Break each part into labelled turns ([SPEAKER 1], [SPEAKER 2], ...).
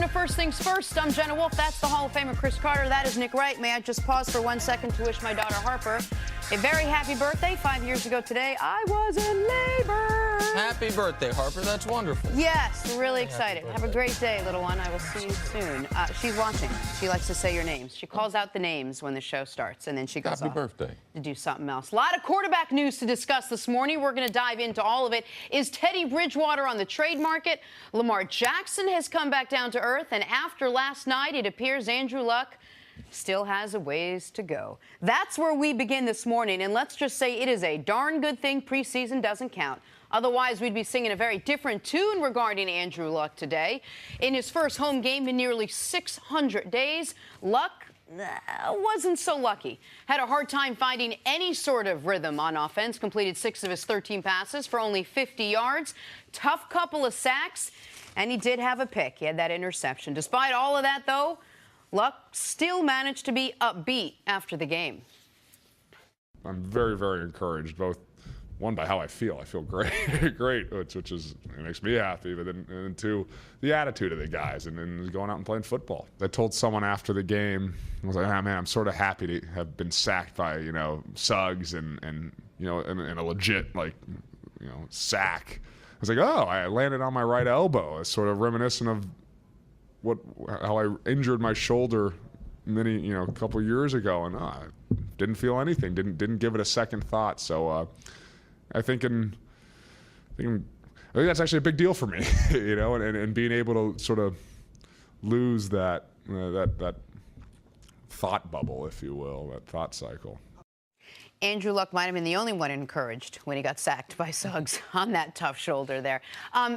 [SPEAKER 1] to First Things First. I'm Jenna Wolf. That's the Hall of Famer Chris Carter. That is Nick Wright. May I just pause for 1 second to wish my daughter Harper a very happy birthday. 5 years ago today, I was in labor.
[SPEAKER 2] Happy birthday, Harper. That's wonderful.
[SPEAKER 1] Yes, we're really excited. Have a great day, little one. I will see you soon. She's watching. She likes to say your names. She calls out the names when the show starts, and then she goes
[SPEAKER 2] Happy birthday.
[SPEAKER 1] to do something else. A lot of quarterback news to discuss this morning. We're going to dive into all of it. Is Teddy Bridgewater on the trade market? Lamar Jackson has come back down to earth, and after last night, it appears Andrew Luck still has a ways to go. That's where we begin this morning, and let's just say it is a darn good thing preseason doesn't count. Otherwise, we'd be singing a very different tune regarding Andrew Luck today. In his first home game in nearly 600 days, Luck wasn't so lucky. Had a hard time finding any sort of rhythm on offense. Completed 6 of his 13 passes for only 50 yards. Tough couple of sacks, and he did have a pick. He had that interception. Despite all of that, though, Luck still managed to be upbeat after the game.
[SPEAKER 3] I'm very, very encouraged, both one by how I feel. I feel great, great, which is it makes me happy. But then, and two, the attitude of the guys, and then going out and playing football. I told someone after the game, I was like, "Ah, man, I'm sort of happy to have been sacked by Suggs and a legit sack." I was like, "Oh, I landed on my right elbow." It's sort of reminiscent of how I injured my shoulder a couple years ago, and I didn't feel anything, didn't give it a second thought. So I think that's actually a big deal for me, and being able to sort of lose that thought bubble, if you will, that thought cycle.
[SPEAKER 1] Andrew Luck might have been the only one encouraged when he got sacked by Suggs on that tough shoulder there.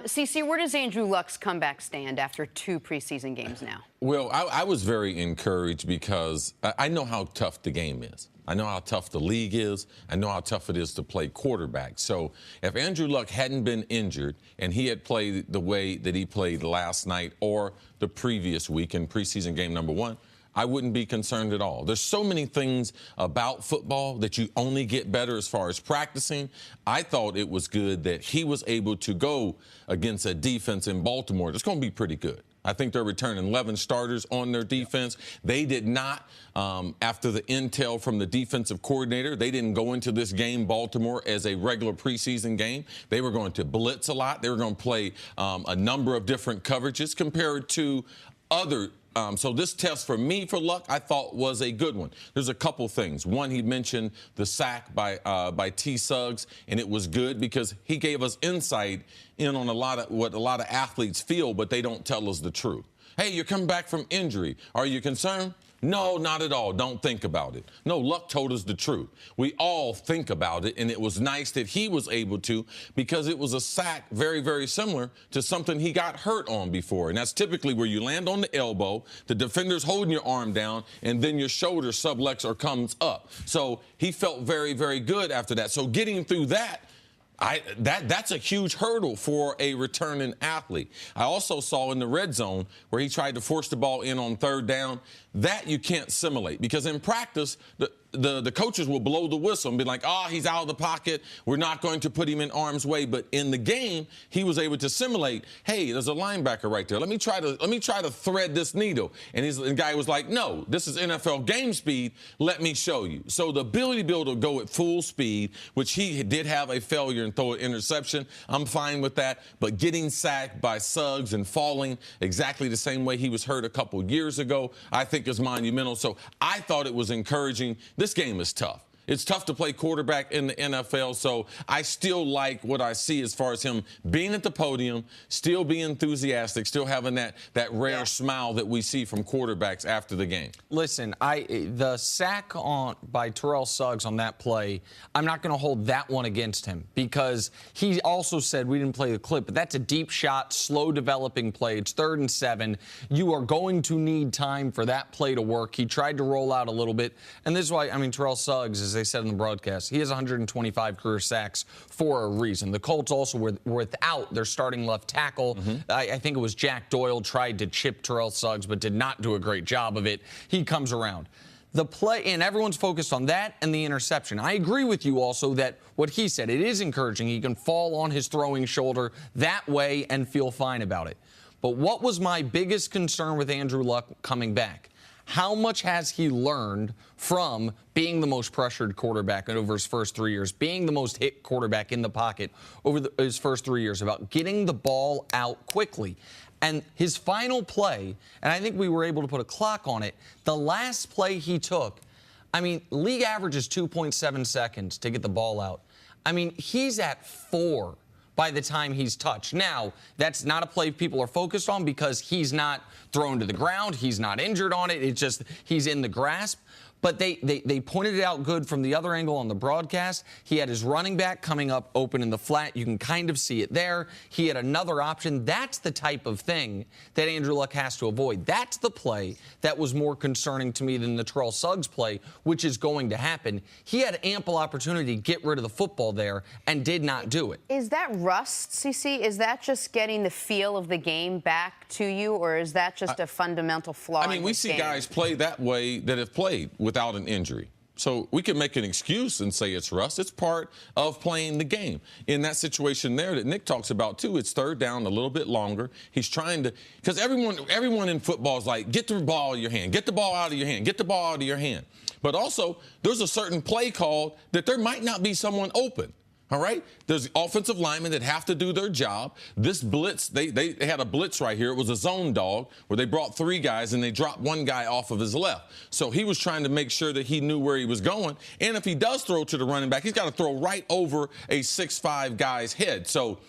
[SPEAKER 1] CC, where does Andrew Luck's comeback stand after 2 preseason games now?
[SPEAKER 2] Well, I was very encouraged because I know how tough the game is. I know how tough the league is. I know how tough it is to play quarterback. So if Andrew Luck hadn't been injured and he had played the way that he played last night or the previous week in preseason game number 1, I wouldn't be concerned at all. There's so many things about football that you only get better as far as practicing. I thought it was good that he was able to go against a defense in Baltimore that's going to be pretty good. I think they're returning 11 starters on their defense. They did not, after the intel from the defensive coordinator, they didn't go into this game, Baltimore, as a regular preseason game. They were going to blitz a lot. They were going to play a number of different coverages compared to other. So this test for me, for Luck, I thought was a good one. There's a couple things. One, he mentioned the sack by T. Suggs, and it was good because he gave us insight in on what a lot of athletes feel, but they don't tell us the truth. Hey, you're coming back from injury. Are you concerned? No, not at all. Don't think about it. No, Luck told us the truth. We all think about it, and it was nice that he was able to because it was a sack very, very similar to something he got hurt on before. And that's typically where you land on the elbow, the defender's holding your arm down, and then your shoulder subluxes or comes up. So he felt very, very good after that. So getting through that, that's a huge hurdle for a returning athlete. I also saw in the red zone where he tried to force the ball in on 3rd down. That you can't simulate because in practice, the coaches will blow the whistle and be like, oh, he's out of the pocket. We're not going to put him in harm's way. But in the game, he was able to simulate, hey, there's a linebacker right there. Let me try to thread this needle. And the guy was like, no, this is NFL game speed. Let me show you. So the ability to be able to go at full speed, which he did have a failure and throw an interception, I'm fine with that. But getting sacked by Suggs and falling exactly the same way he was hurt a couple years ago, I think is monumental. So I thought it was encouraging. This game is tough. It's tough to play quarterback in the NFL, so I still like what I see as far as him being at the podium, still being enthusiastic, still having that rare smile that we see from quarterbacks after the game.
[SPEAKER 4] Listen, the sack by Terrell Suggs on that play, I'm not going to hold that one against him because he also said we didn't play the clip, but that's a deep shot, slow developing play. It's 3rd and 7. You are going to need time for that play to work. He tried to roll out a little bit, and this is why, Terrell Suggs, as they said in the broadcast, he has 125 career sacks for a reason. The Colts also were without their starting left tackle. I think it was Jack Doyle tried to chip Terrell Suggs but did not do a great job of it. He comes around. The play, and everyone's focused on that and the interception. I agree with you also that what he said, it is encouraging. He can fall on his throwing shoulder that way and feel fine about it. But what was my biggest concern with Andrew Luck coming back? How much has he learned from being the most pressured quarterback over his first 3 years, being the most hit quarterback in the pocket over his first 3 years, about getting the ball out quickly? And his final play, and I think we were able to put a clock on it, the last play he took, I mean, league average is 2.7 seconds to get the ball out. I mean, he's at 4 by the time he's touched. Now, that's not a play people are focused on because he's not thrown to the ground. He's not injured on it. It's just he's in the grasp. But they pointed it out good from the other angle on the broadcast. He had his running back coming up open in the flat. You can kind of see it there. He had another option. That's the type of thing that Andrew Luck has to avoid. That's the play that was more concerning to me than the Terrell Suggs play, which is going to happen. He had ample opportunity to get rid of the football there and did not do it.
[SPEAKER 1] Is that rust, CC? Is that just getting the feel of the game back to you, or is that just a fundamental flaw?
[SPEAKER 2] I mean, we see guys play that way that have played without an injury. So we can make an excuse and say it's rust. It's part of playing the game. In that situation there that Nick talks about, too, it's third down a little bit longer. He's trying to – because everyone in football is like, get the ball out of your hand, get the ball out of your hand, get the ball out of your hand. But also, there's a certain play called that there might not be someone open. All right? There's offensive linemen that have to do their job. This blitz, they had a blitz right here. It was a zone dog where they brought 3 guys and they dropped 1 guy off of his left. So he was trying to make sure that he knew where he was going. And if he does throw to the running back, he's got to throw right over a 6'5" guy's head. So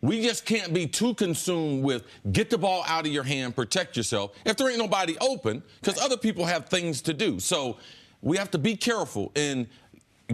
[SPEAKER 2] we just can't be too consumed with get the ball out of your hand, protect yourself, if there ain't nobody open, because other people have things to do. So we have to be careful in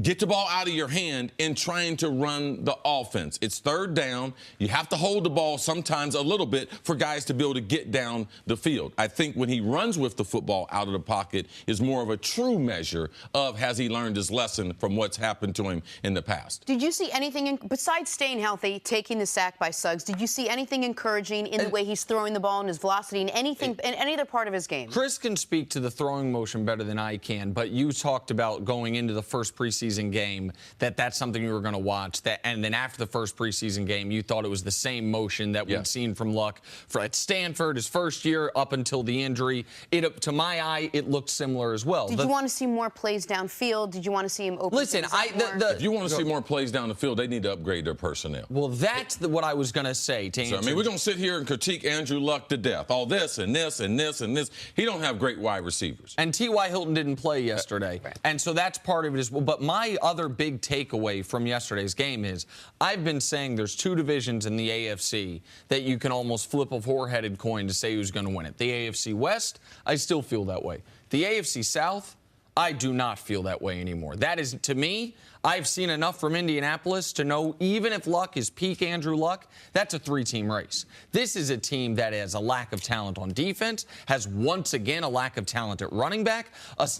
[SPEAKER 2] get the ball out of your hand in trying to run the offense. It's third down. You have to hold the ball sometimes a little bit for guys to be able to get down the field. I think when he runs with the football out of the pocket is more of a true measure of has he learned his lesson from what's happened to him in the past.
[SPEAKER 1] Did you see anything, besides staying healthy, taking the sack by Suggs, did you see anything encouraging in the way he's throwing the ball and his velocity and anything in any other part of his game?
[SPEAKER 4] Chris can speak to the throwing motion better than I can, but you talked about going into the first preseason game that's something you were going to watch, and then after the first preseason game you thought it was the same motion that we'd seen from Luck at Stanford his first year up until the injury. To my eye, it looked similar as well.
[SPEAKER 1] Did you want to see more plays downfield? Did you want to see him open?
[SPEAKER 4] Listen,
[SPEAKER 2] if you want to see more plays down the field, they need to upgrade their personnel.
[SPEAKER 4] Well, that's what I was going to say.
[SPEAKER 2] So, I mean, we're going to sit here and critique Andrew Luck to death. All this and this and this and this. He don't have great wide receivers.
[SPEAKER 4] And T.Y. Hilton didn't play yesterday.
[SPEAKER 1] Right.
[SPEAKER 4] And so that's part of it as well. But my other big takeaway from yesterday's game is I've been saying there's 2 divisions in the AFC that you can almost flip a 4-headed coin to say who's going to win it. The AFC West, I still feel that way. The AFC South, I do not feel that way anymore. That is, to me, I've seen enough from Indianapolis to know even if Luck is peak Andrew Luck, that's a 3-team race. This is a team that has a lack of talent on defense, has once again a lack of talent at running back.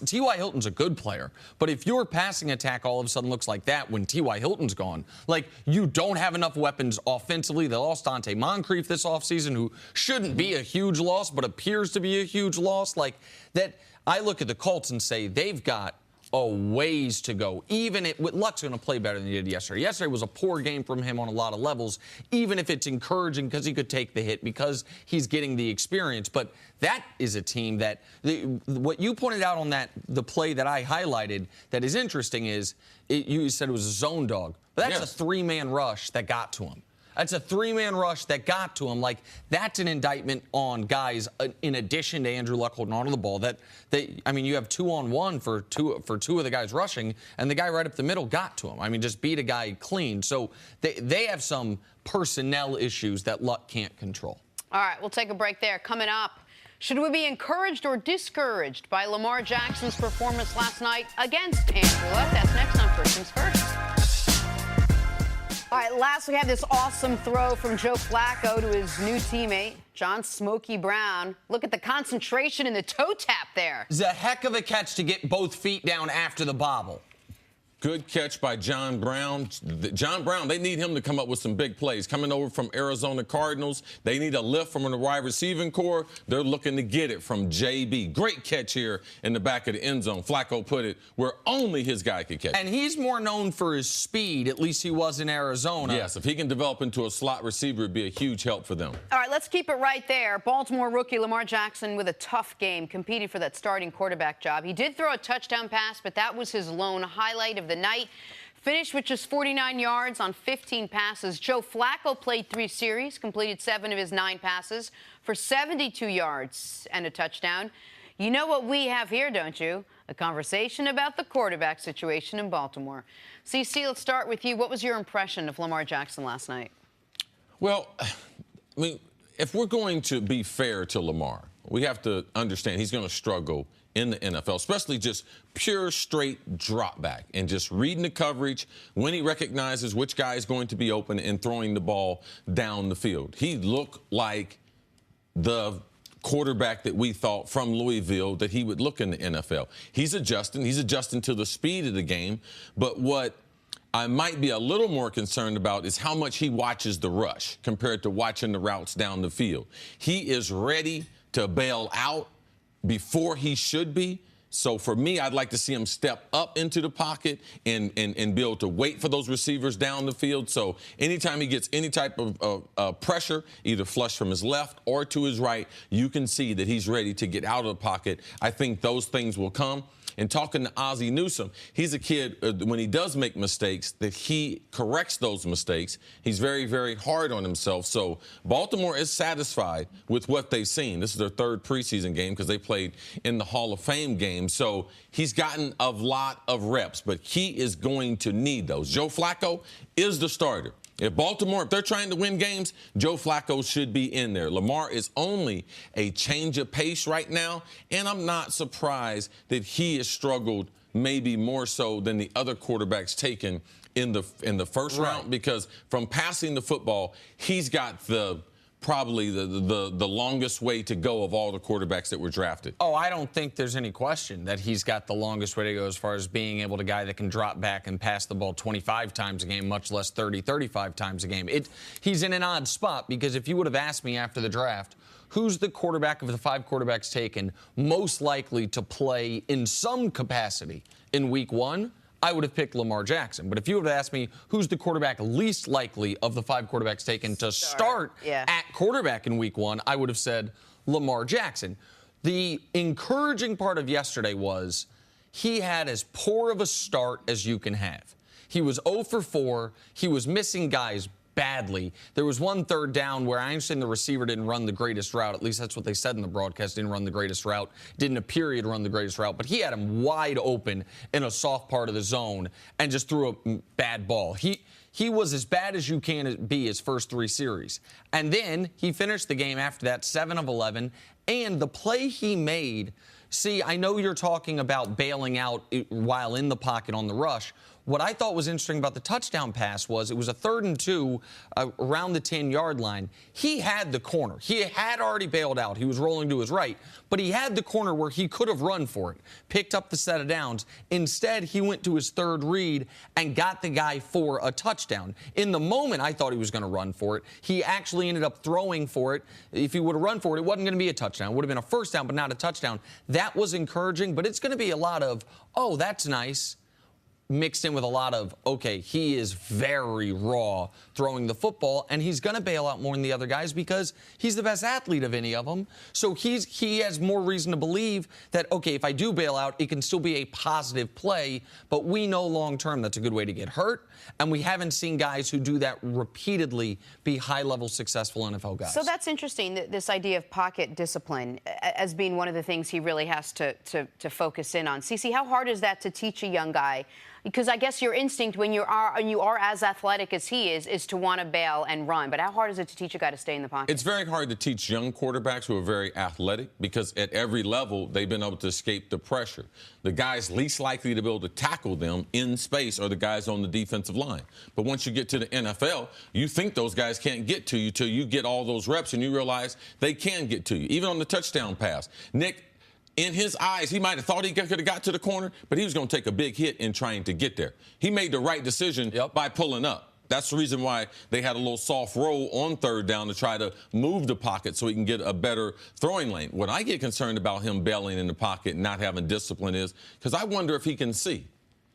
[SPEAKER 4] T.Y. Hilton's a good player, but if your passing attack all of a sudden looks like that when T.Y. Hilton's gone, like you don't have enough weapons offensively. They lost Dante Moncrief this offseason, who shouldn't be a huge loss, but appears to be a huge loss. Like that, I look at the Colts and say they've got a ways to go. Even Luck's going to play better than he did yesterday. Yesterday was a poor game from him on a lot of levels, even if it's encouraging because he could take the hit, because he's getting the experience. But that is a team that what you pointed out on the play that I highlighted that is interesting is you said it was a zone dog. But that's a 3-man rush that got to him. That's a 3-man rush that got to him. Like, that's an indictment on guys in addition to Andrew Luck holding onto the ball. I mean, you have 2-on-1 for two of the guys rushing, and the guy right up the middle got to him. I mean, just beat a guy clean. So they have some personnel issues that Luck can't control.
[SPEAKER 1] All right, we'll take a break there. Coming up, should we be encouraged or discouraged by Lamar Jackson's performance last night against Andrew Luck? That's next on First Things First. All right, last we had this awesome throw from Joe Flacco to his new teammate, John Smokey Brown. Look at the concentration in the toe tap there.
[SPEAKER 4] It's a heck of a catch to get both feet down after the bobble.
[SPEAKER 2] Good catch by John Brown. John Brown, they need him to come up with some big plays. Coming over from Arizona Cardinals, they need a lift from the wide receiving core. They're looking to get it from JB. Great catch here in the back of the end zone. Flacco put it where only his guy could catch it.
[SPEAKER 4] And he's more known for his speed, at least he was in Arizona.
[SPEAKER 2] Yes, if he can develop into a slot receiver, it'd be a huge help for them.
[SPEAKER 1] All right, let's keep it right there. Baltimore rookie Lamar Jackson with a tough game, competing for that starting quarterback job. He did throw a touchdown pass, but that was his lone highlight of the night. Finished with just 49 yards on 15 passes. Joe Flacco played 3 series, completed 7 of his 9 passes for 72 yards and a touchdown. You know what we have here, don't you? A conversation about the quarterback situation in Baltimore. CC, let's start with you. What was your impression of Lamar Jackson last night?
[SPEAKER 2] Well, I mean, if we're going to be fair to Lamar, we have to understand he's going to struggle in the NFL, especially just pure straight drop back and just reading the coverage when he recognizes which guy is going to be open and throwing the ball down the field. He looked like the quarterback that we thought from Louisville that he would look in the NFL. He's adjusting to the speed of the game, but what I might be a little more concerned about is how much he watches the rush compared to watching the routes down the field. He is ready to bail out before he should be. So for me, I'd like to see him step up into the pocket and be able to wait for those receivers down the field. So anytime he gets any type of pressure, either flush from his left or to his right, you can see that he's ready to get out of the pocket. I think those things will come. And talking to Ozzie Newsome, he's a kid, when he does make mistakes, that he corrects those mistakes. He's very, very hard on himself. So Baltimore is satisfied with what they've seen. This is their 3rd preseason game because they played in the Hall of Fame game. So he's gotten a lot of reps, but he is going to need those. Joe Flacco is the starter. If Baltimore, if they're trying to win games, Joe Flacco should be in there. Lamar is only a change of pace right now, and I'm not surprised that he has struggled maybe more so than the other quarterbacks taken in the first round, because from passing the football, he's got probably the longest way to go of all the quarterbacks that were drafted.
[SPEAKER 4] Oh, I don't think there's any question that he's got the longest way to go as far as being able to guy that can drop back and pass the ball 25 times a game, much less 30, 35 times a game. He's in an odd spot because if you would have asked me after the draft, who's the quarterback of the 5 quarterbacks taken most likely to play in some capacity in week 1, I would have picked Lamar Jackson. But if you would have asked me who's the quarterback least likely of the 5 quarterbacks taken to start at quarterback in week 1, I would have said Lamar Jackson. The encouraging part of yesterday was he had as poor of a start as you can have. He was 0 for 4. He was missing guys badly. There was 1 3rd down where I understand the receiver didn't run the greatest route. At least that's what they said in the broadcast. Didn't run the greatest route. Didn't appear he'd run the greatest route. But he had him wide open in a soft part of the zone and just threw a bad ball. He was as bad as you can be his first 3 series. And then he finished the game after that 7 of 11. And the play he made, see, I know you're talking about bailing out while in the pocket on the rush. What I thought was interesting about the touchdown pass was it was a 3rd and 2 around the 10-yard line. He had the corner. He had already bailed out. He was rolling to his right, but he had the corner where he could have run for it, picked up the set of downs. Instead, he went to his 3rd read and got the guy for a touchdown. In the moment, I thought he was going to run for it. He actually ended up throwing for it. If he would have run for it, it wasn't going to be a touchdown. It would have been a first down, but not a touchdown. That was encouraging, but it's going to be a lot of, oh, that's nice, mixed in with a lot of, okay, he is very raw throwing the football, and he's going to bail out more than the other guys because he's the best athlete of any of them. So he has more reason to believe that, okay, if I do bail out, it can still be a positive play, but we know long-term that's a good way to get hurt, and we haven't seen guys who do that repeatedly be high-level successful NFL guys.
[SPEAKER 1] So that's interesting, this idea of pocket discipline as being one of the things he really has to focus in on. CeCe, how hard is that to teach a young guy? Because I guess your instinct when you are as athletic as he is to want to bail and run. But how hard is it to teach a guy to stay in the pocket?
[SPEAKER 2] It's very hard to teach young quarterbacks who are very athletic because at every level they've been able to escape the pressure. The guys least likely to be able to tackle them in space are the guys on the defensive line. But once you get to the NFL, you think those guys can't get to you till you get all those reps and you realize they can get to you, even on the touchdown pass. Nick, in his eyes, he might have thought he could have got to the corner, but he was going to take a big hit in trying to get there. He made the right decision by pulling up. That's the reason why they had a little soft roll on third down to try to move the pocket so he can get a better throwing lane. What I get concerned about him bailing in the pocket and not having discipline is because I wonder if he can see.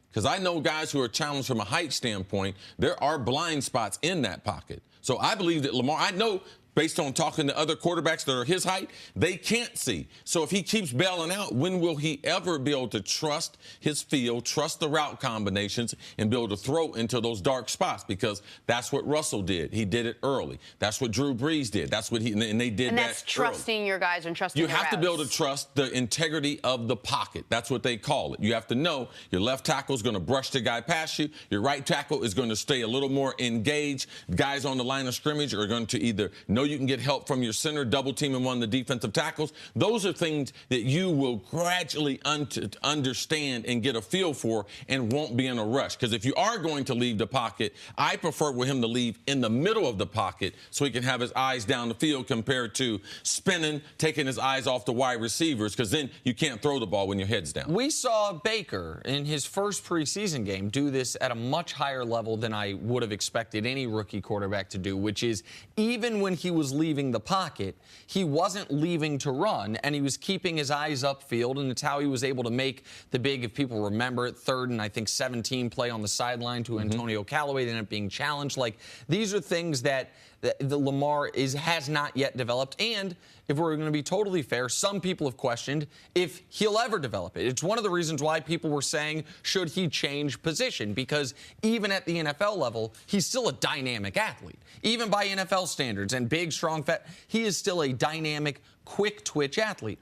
[SPEAKER 2] Because I know guys who are challenged from a height standpoint, there are blind spots in that pocket. So I believe that Lamar, I know based on talking to other quarterbacks that are his height, they can't see. So if he keeps bailing out, when will he ever be able to trust his field, trust the route combinations, and be able to throw into those dark spots? Because that's what Russell did. He did it early. That's what Drew Brees did. That's what and they did that.
[SPEAKER 1] And that's trusting
[SPEAKER 2] early.
[SPEAKER 1] Your guys and trusting
[SPEAKER 2] You
[SPEAKER 1] your
[SPEAKER 2] have to be able to
[SPEAKER 1] routes.
[SPEAKER 2] trust the integrity of the pocket. That's what they call it. You have to know your left tackle is going to brush the guy past you. Your right tackle is going to stay a little more engaged. Guys on the line of scrimmage are going to either know you can get help from your center, double teaming one of the defensive tackles. Those are things that you will gradually understand and get a feel for and won't be in a rush. Because if you are going to leave the pocket, I prefer with him to leave in the middle of the pocket so he can have his eyes down the field compared to spinning, taking his eyes off the wide receivers, because then you can't throw the ball when your head's down.
[SPEAKER 4] We saw Baker in his first preseason game do this at a much higher level than I would have expected any rookie quarterback to do, which is even when he was leaving the pocket, he wasn't leaving to run, and he was keeping his eyes upfield, and it's how he was able to make the big, if people remember it, 3rd and I think 17 play on the sideline to Antonio Callaway. They ended up being challenged. Like, these are things that the Lamar has not yet developed. And if we're going to be totally fair, some people have questioned if he'll ever develop it. It's one of the reasons why people were saying, should he change position? Because even at the NFL level, he's still a dynamic athlete. Even by NFL standards and big, strong, fat, he is still a dynamic, quick twitch athlete.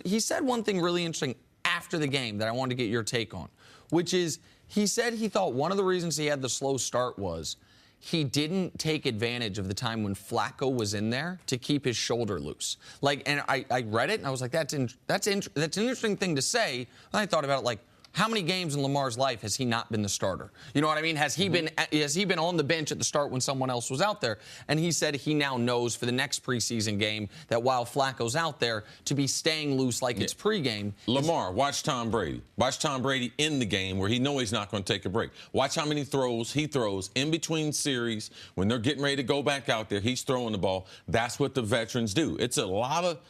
[SPEAKER 4] He said one thing really interesting after the game that I wanted to get your take on, which is he said he thought one of the reasons he had the slow start was he didn't take advantage of the time when Flacco was in there to keep his shoulder loose. Like, and I read it and I was like, that's an interesting thing to say. And I thought about it like, how many games in Lamar's life has he not been the starter? You know what I mean? Has he been on the bench at the start when someone else was out there? And he said he now knows for the next preseason game that while Flacco's out there, to be staying loose like it's pregame.
[SPEAKER 2] Lamar, watch Tom Brady. Watch Tom Brady in the game where he knows he's not going to take a break. Watch how many throws he throws in between series when they're getting ready to go back out there. He's throwing the ball. That's what the veterans do. It's a lot of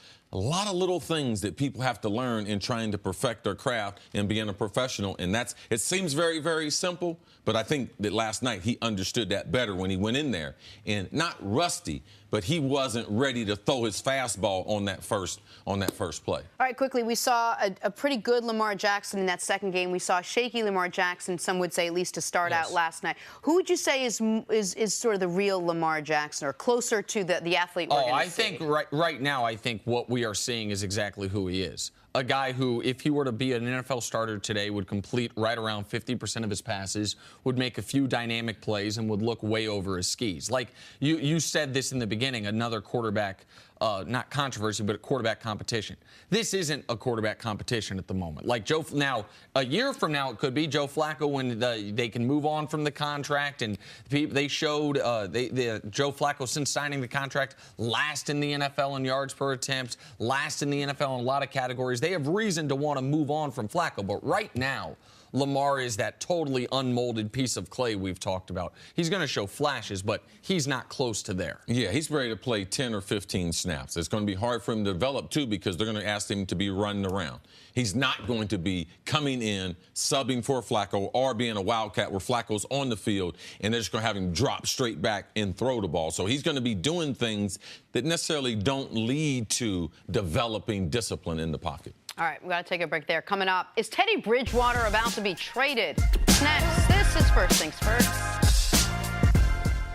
[SPEAKER 2] little things that people have to learn in trying to perfect their craft and being a professional. And it seems very, very simple, but I think that last night he understood that better when he went in there. And not rusty, but he wasn't ready to throw his fastball on that first play.
[SPEAKER 1] All right, quickly, we saw a pretty good Lamar Jackson in that second game. We saw shaky Lamar Jackson, some would say, at least to start out last night. Who would you say is sort of the real Lamar Jackson, or closer to the athlete we're going to see?
[SPEAKER 4] I think right now, I think what we are seeing is exactly who he is. A guy who, if he were to be an NFL starter today, would complete right around 50% of his passes, would make a few dynamic plays, and would look way over his skis. Like you said this in the beginning, another quarterback, not controversy, but a quarterback competition. This isn't a quarterback competition at the moment. Like now, a year from now, it could be Joe Flacco when they can move on from the contract, and they showed Joe Flacco since signing the contract last in the NFL in yards per attempt, last in the NFL in a lot of categories. They have reason to want to move on from Flacco, but right now, Lamar is that totally unmolded piece of clay we've talked about. He's going to show flashes, but he's not close to there.
[SPEAKER 2] Yeah, he's ready to play 10 or 15 snaps. It's going to be hard for him to develop, too, because they're going to ask him to be running around. He's not going to be coming in, subbing for Flacco, or being a wildcat where Flacco's on the field, and they're just going to have him drop straight back and throw the ball. So he's going to be doing things that necessarily don't lead to developing discipline in the pocket.
[SPEAKER 1] All right, we got to take a break there. Coming up, is Teddy Bridgewater about to be traded? Next, this is First Things First.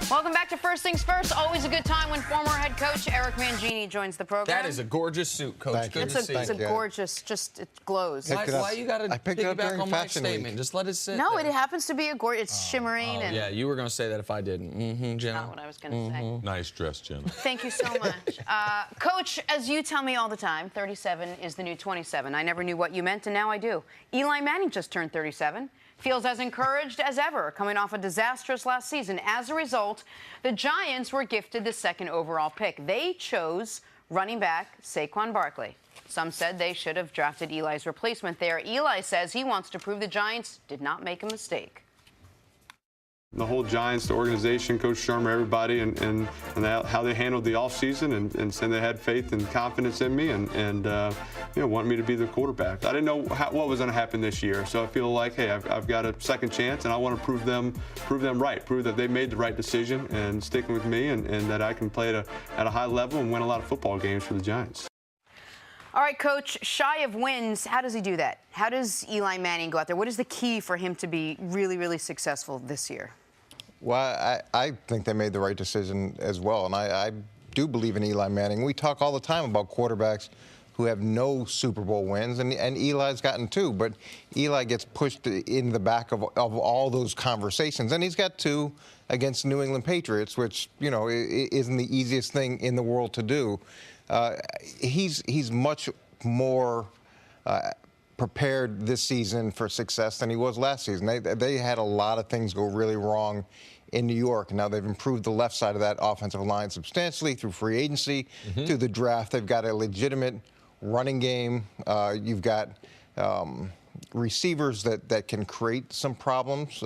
[SPEAKER 1] Welcome back to First Things First. Always a good time when former head coach Eric Mangini joins the program.
[SPEAKER 4] That is a gorgeous suit, Coach. Good to see you.
[SPEAKER 1] It's a gorgeous, it glows.
[SPEAKER 4] Why you got to piggyback on my statement? Just let it sit.
[SPEAKER 1] No,
[SPEAKER 4] there.
[SPEAKER 1] it happens to be a gorgeous. It's shimmering. And
[SPEAKER 4] yeah, you were going to say that if I didn't. Jenna.
[SPEAKER 1] Not what I was going to say.
[SPEAKER 2] Nice dress, Jenna.
[SPEAKER 1] Thank you so much. Coach, as you tell me all the time, 37 is the new 27. I never knew what you meant, and now I do. Eli Manning just turned 37. Feels as encouraged as ever, coming off a disastrous last season. As a result, the Giants were gifted the second overall pick. They chose running back Saquon Barkley. Some said they should have drafted Eli's replacement there. Eli says he wants to prove the Giants did not make a mistake.
[SPEAKER 5] The whole Giants, the organization, Coach Shermer, everybody, and how they handled the offseason and saying they had faith and confidence in me and want me to be the quarterback. I didn't know what was going to happen this year, so I feel like, hey, I've got a second chance, and I want to prove them right, prove that they made the right decision and sticking with me, and that I can play at a high level and win a lot of football games for the Giants.
[SPEAKER 1] All right, Coach, shy of wins, how does he do that? How does Eli Manning go out there? What is the key for him to be really, really successful this year?
[SPEAKER 6] Well, I think they made the right decision as well, and I do believe in Eli Manning. We talk all the time about quarterbacks who have no Super Bowl wins, and Eli's gotten 2, but Eli gets pushed in the back of all those conversations, and he's got 2 against New England Patriots, which, isn't the easiest thing in the world to do. He's much more prepared this season for success than he was last season. They had a lot of things go really wrong in New York. Now they've improved the left side of that offensive line substantially through free agency, through the draft. They've got a legitimate running game. You've got receivers that can create some problems.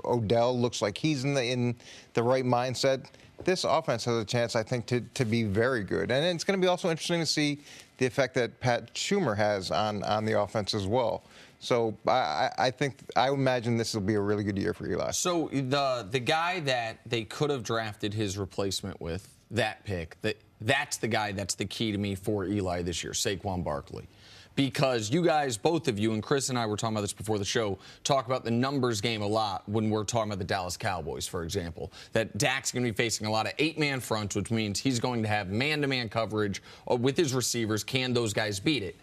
[SPEAKER 6] Odell looks like he's in the right mindset. This offense has a chance, I think, to be very good. And it's going to be also interesting to see the effect that Pat Schumer has on the offense as well. So I imagine this will be a really good year for Eli.
[SPEAKER 4] So the guy that they could have drafted his replacement with, that pick, that's the guy that's the key to me for Eli this year, Saquon Barkley. Because you guys, both of you, and Chris and I were talking about this before the show, talk about the numbers game a lot when we're talking about the Dallas Cowboys, for example. That Dak's going to be facing a lot of 8-man fronts, which means he's going to have man-to-man coverage with his receivers. Can those guys beat it?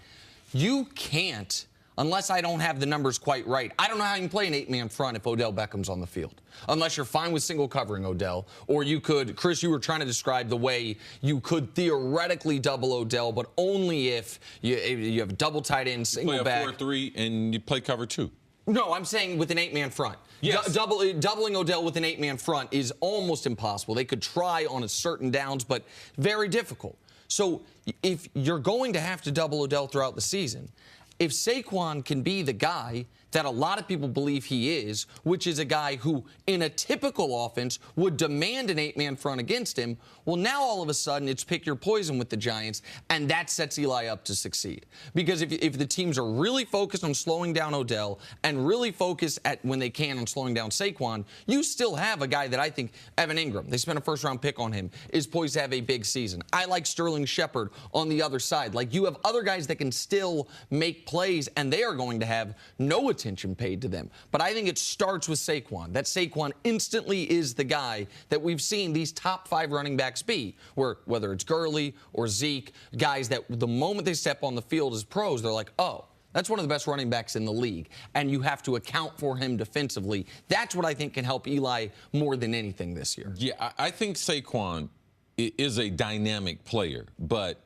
[SPEAKER 4] You can't, unless I don't have the numbers quite right. I don't know how you can play an 8-man front if Odell Beckham's on the field. Unless you're fine with single covering Odell. Or you could, Chris, you were trying to describe the way you could theoretically double Odell, but only if you have double tight end, single back.
[SPEAKER 2] You play a 4-3 and you play cover 2.
[SPEAKER 4] No, I'm saying with an 8-man front.
[SPEAKER 2] Yes.
[SPEAKER 4] Doubling Odell with an 8-man front is almost impossible. They could try on a certain downs, but very difficult. So if you're going to have to double Odell throughout the season, if Saquon can be the guy that a lot of people believe he is, which is a guy who, in a typical offense, would demand an 8-man front against him, well, now all of a sudden it's pick your poison with the Giants, and that sets Eli up to succeed. Because if the teams are really focused on slowing down Odell and really focus when they can on slowing down Saquon, you still have a guy that I think, Evan Ingram, they spent a first-round pick on him, is poised to have a big season. I like Sterling Shepard on the other side. Like, you have other guys that can still make plays, and they are going to have no attention paid to them. But I think it starts with Saquon. That Saquon instantly is the guy that we've seen these top 5 running backs be, where whether it's Gurley or Zeke, guys that the moment they step on the field as pros, they're like, oh, that's one of the best running backs in the league, and you have to account for him defensively. That's what I think can help Eli more than anything this year.
[SPEAKER 2] Yeah, I think Saquon is a dynamic player, but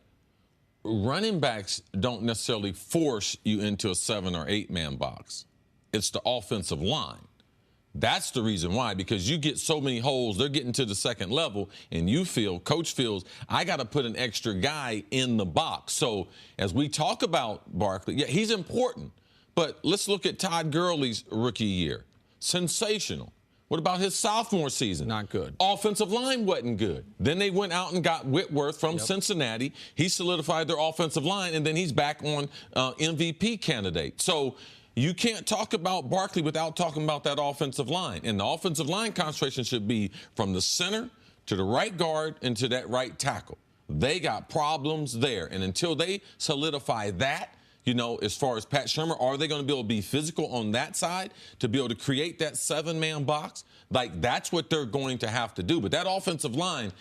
[SPEAKER 2] running backs don't necessarily force you into a 7 or 8-man box. It's the offensive line. That's the reason why, because you get so many holes, they're getting to the second level, and coach feels, I got to put an extra guy in the box. So as we talk about Barkley, yeah, he's important. But let's look at Todd Gurley's rookie year. Sensational. What about his sophomore season?
[SPEAKER 4] Not good.
[SPEAKER 2] Offensive line wasn't good. Then they went out and got Whitworth from Cincinnati. He solidified their offensive line, and then he's back on MVP candidate. So you can't talk about Barkley without talking about that offensive line. And the offensive line concentration should be from the center to the right guard and to that right tackle. They got problems there. And until they solidify that, as far as Pat Shermer, are they going to be able to be physical on that side to be able to create that 7-man box? Like, that's what they're going to have to do. But that offensive line,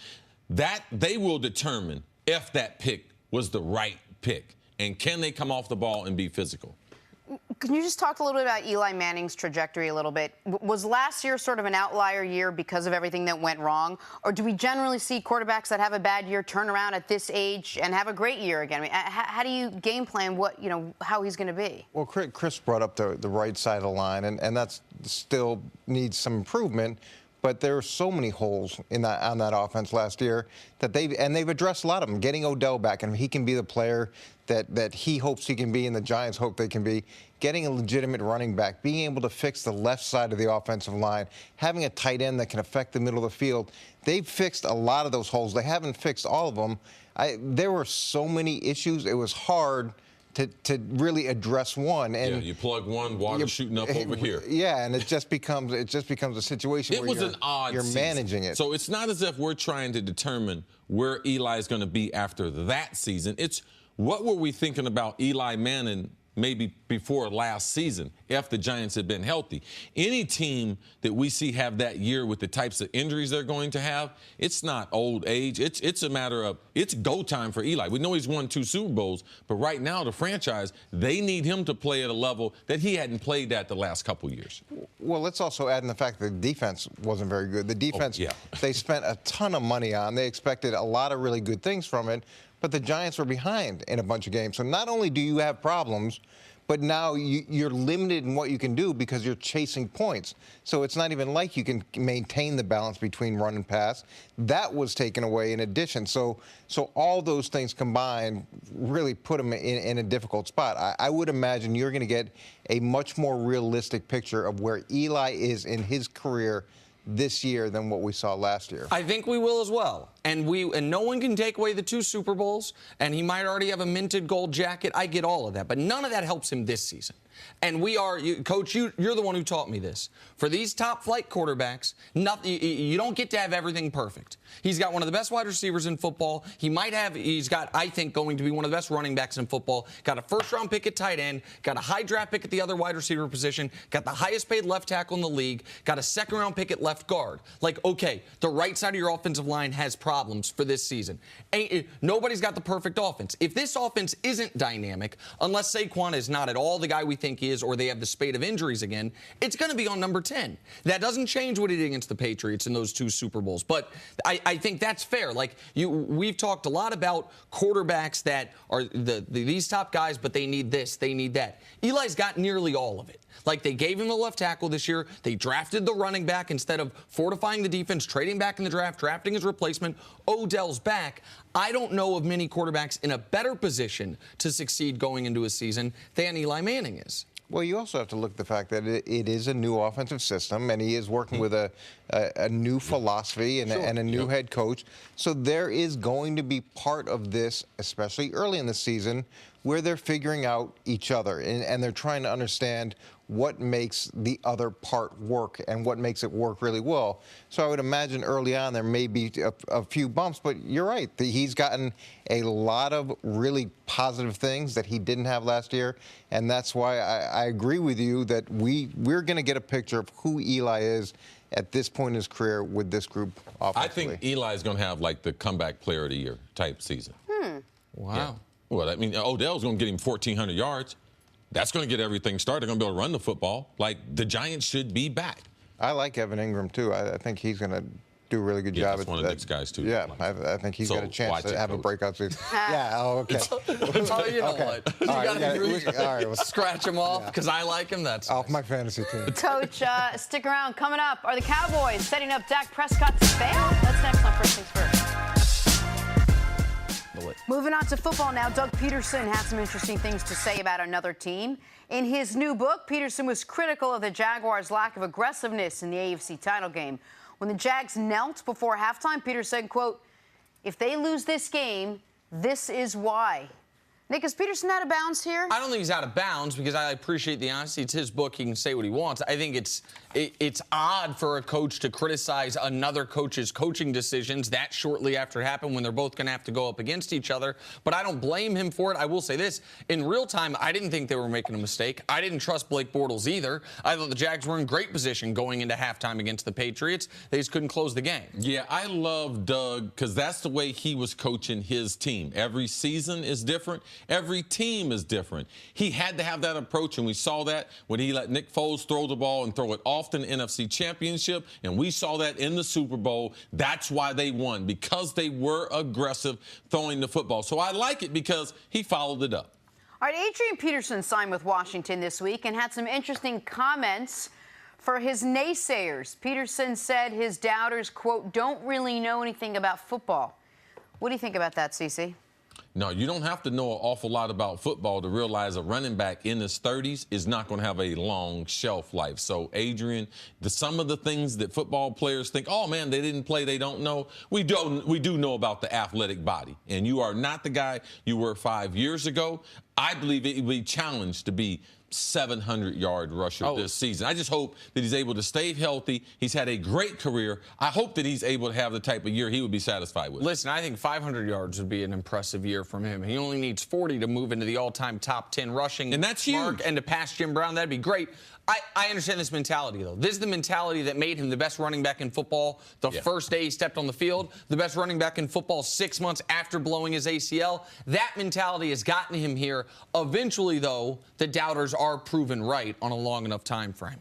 [SPEAKER 2] that they will determine if that pick was the right pick. And can they come off the ball and be physical?
[SPEAKER 1] Can you just talk a little bit about Eli Manning's trajectory a little bit? Was last year sort of an outlier year because of everything that went wrong? Or do we generally see quarterbacks that have a bad year turn around at this age and have a great year again? I mean, how do you game plan how he's going to be?
[SPEAKER 6] Well, Chris brought up the right side of the line, and that still needs some improvement. But there were so many holes on that offense last year that they've addressed a lot of them. Getting Odell back, and he can be the player that he hopes he can be and the Giants hope they can be. Getting a legitimate running back, being able to fix the left side of the offensive line, having a tight end that can affect the middle of the field. They've fixed a lot of those holes. They haven't fixed all of them. There were so many issues. It was hard to really address one. And
[SPEAKER 2] yeah, you plug one, water shooting up over here.
[SPEAKER 6] Yeah, and it just becomes a situation
[SPEAKER 2] it
[SPEAKER 6] where
[SPEAKER 2] was an odd
[SPEAKER 6] you're
[SPEAKER 2] season.
[SPEAKER 6] managing it.
[SPEAKER 2] So it's not as if we're trying to determine where Eli is going to be after that season. It's what were we thinking about Eli Manning maybe before last season if the Giants had been healthy. Any team that we see have that year with the types of injuries they're going to have, it's not old age. It's a matter of it's go time for Eli. We know he's won 2 Super Bowls, but right now the franchise, they need him to play at a level that he hadn't played at the last couple years.
[SPEAKER 6] Well, let's also add in the fact that the defense wasn't very good. The defense, they spent a ton of money on. They expected a lot of really good things from it. But the Giants were behind in a bunch of games. So not only do you have problems, but now you're limited in what you can do because you're chasing points. So it's not even like you can maintain the balance between run and pass. That was taken away in addition. So all those things combined really put them in a difficult spot. I would imagine you're going to get a much more realistic picture of where Eli is in his career this year than what we saw last year.
[SPEAKER 4] I think we will as well. And no one can take away the 2 Super Bowls, and he might already have a minted gold jacket. I get all of that, but none of that helps him this season. And Coach, you're the one who taught me this. For these top flight quarterbacks, you don't get to have everything perfect. He's got one of the best wide receivers in football. He's got, I think, going to be one of the best running backs in football. Got a first-round pick at tight end. Got a high draft pick at the other wide receiver position. Got the highest paid left tackle in the league. Got a second-round pick at left guard. Like, okay, the right side of your offensive line has problems for this season. Nobody's got the perfect offense. If this offense isn't dynamic, unless Saquon is not at all the guy we think he is, or they have the spate of injuries again, it's going to be on number 10. That doesn't change what he did against the Patriots in those 2 Super Bowls. But I think that's fair. Like, we've talked a lot about quarterbacks that are these top guys, but they need this, they need that. Eli's got nearly all of it. Like, they gave him the left tackle this year. They drafted the running back instead of fortifying the defense, trading back in the draft, drafting his replacement. Odell's back. I don't know of many quarterbacks in a better position to succeed going into a season than Eli Manning is.
[SPEAKER 6] Well, you also have to look at the fact that it is a new offensive system, and he is working with a new philosophy and a new head coach. So there is going to be part of this, especially early in the season, where they're figuring out each other, and they're trying to understand what makes the other part work and what makes it work really well. So I would imagine early on there may be a few bumps, but you're right. He's gotten a lot of really positive things that he didn't have last year, and that's why I agree with you that we're going to get a picture of who Eli is at this point in his career with this group offensively.
[SPEAKER 2] I think Eli is going to have like the comeback player of the year type season.
[SPEAKER 4] Wow.
[SPEAKER 2] Yeah. Well, I mean, Odell's going to get him 1,400 yards. That's going to get everything started. They're going to be able to run the football. Like, the Giants should be back.
[SPEAKER 6] I like Evan Ingram, too. I think he's going to do a really good job.
[SPEAKER 2] That's one of Nick's guys, too.
[SPEAKER 6] Yeah, I think he's got a chance to have a breakout season. Yeah, okay.
[SPEAKER 4] Oh, you know what? You
[SPEAKER 6] All right,
[SPEAKER 4] scratch him off because I like him. That's
[SPEAKER 6] off
[SPEAKER 4] nice.
[SPEAKER 6] my fantasy team.
[SPEAKER 1] Coach, stick around. Coming up, are the Cowboys setting up Dak Prescott to fail? That's next on First Things First. Moving on to football now, Doug Peterson had some interesting things to say about another team. In his new book, Peterson was critical of the Jaguars' lack of aggressiveness in the AFC title game. When the Jags knelt before halftime, Peter said, quote, "If they lose this game, this is why." Nick, is Peterson out of bounds here?
[SPEAKER 4] I don't think he's out of bounds because I appreciate the honesty. It's his book. He can say what he wants. I think it's odd for a coach to criticize another coach's coaching decisions that shortly after it happened when they're both going to have to go up against each other. But I don't blame him for it. I will say this. In real time, I didn't think they were making a mistake. I didn't trust Blake Bortles either. I thought the Jags were in great position going into halftime against the Patriots. They just couldn't close the game.
[SPEAKER 2] Yeah, I love Doug because that's the way he was coaching his team. Every season is different. Every team is different. He had to have that approach, and we saw that when he let Nick Foles throw the ball and throw it often in the NFC Championship, and we saw that in the Super Bowl. That's why they won, because they were aggressive throwing the football. So I like it because he followed it up.
[SPEAKER 1] All right, Adrian Peterson signed with Washington this week and had some interesting comments For his naysayers, Peterson said his doubters, quote, don't really know anything about football. What do you think about that, Cece?
[SPEAKER 2] No, you don't have to know an awful lot about football to realize a running back in his 30s is not going to have a long shelf life. So, Adrian, some of the things that football players think, oh, man, they didn't play, they don't know. We do know about the athletic body. And you are not the guy you were 5 years ago. I believe it will be challenged to be 700-yard rusher this season. I just hope that he's able to stay healthy. He's had a great career. I hope that he's able to have the type of year he would be satisfied with.
[SPEAKER 4] Listen, I think 500 yards would be an impressive year from him. He only needs 40 to move into the all-time top 10 rushing.
[SPEAKER 2] And that's huge.
[SPEAKER 4] And to pass Jim Brown, that'd be great. I understand this mentality, though. This is the mentality that made him the best running back in football the first day he stepped on the field, the best running back in football 6 months after blowing his ACL. That mentality has gotten him here. Eventually, though, the doubters are proven right on a long enough time frame.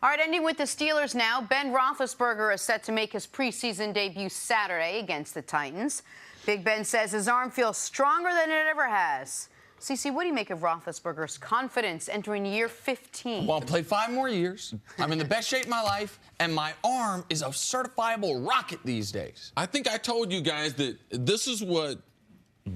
[SPEAKER 1] All right, ending with the Steelers now. Ben Roethlisberger is set to make his preseason debut Saturday against the Titans. Big Ben says his arm feels stronger than it ever has. Cece, what do you make of Roethlisberger's confidence entering year 15?
[SPEAKER 4] Well, I'll play 5 more years. I'm in the best shape of my life, and my arm is a certifiable rocket these days.
[SPEAKER 2] I think I told you guys that this is what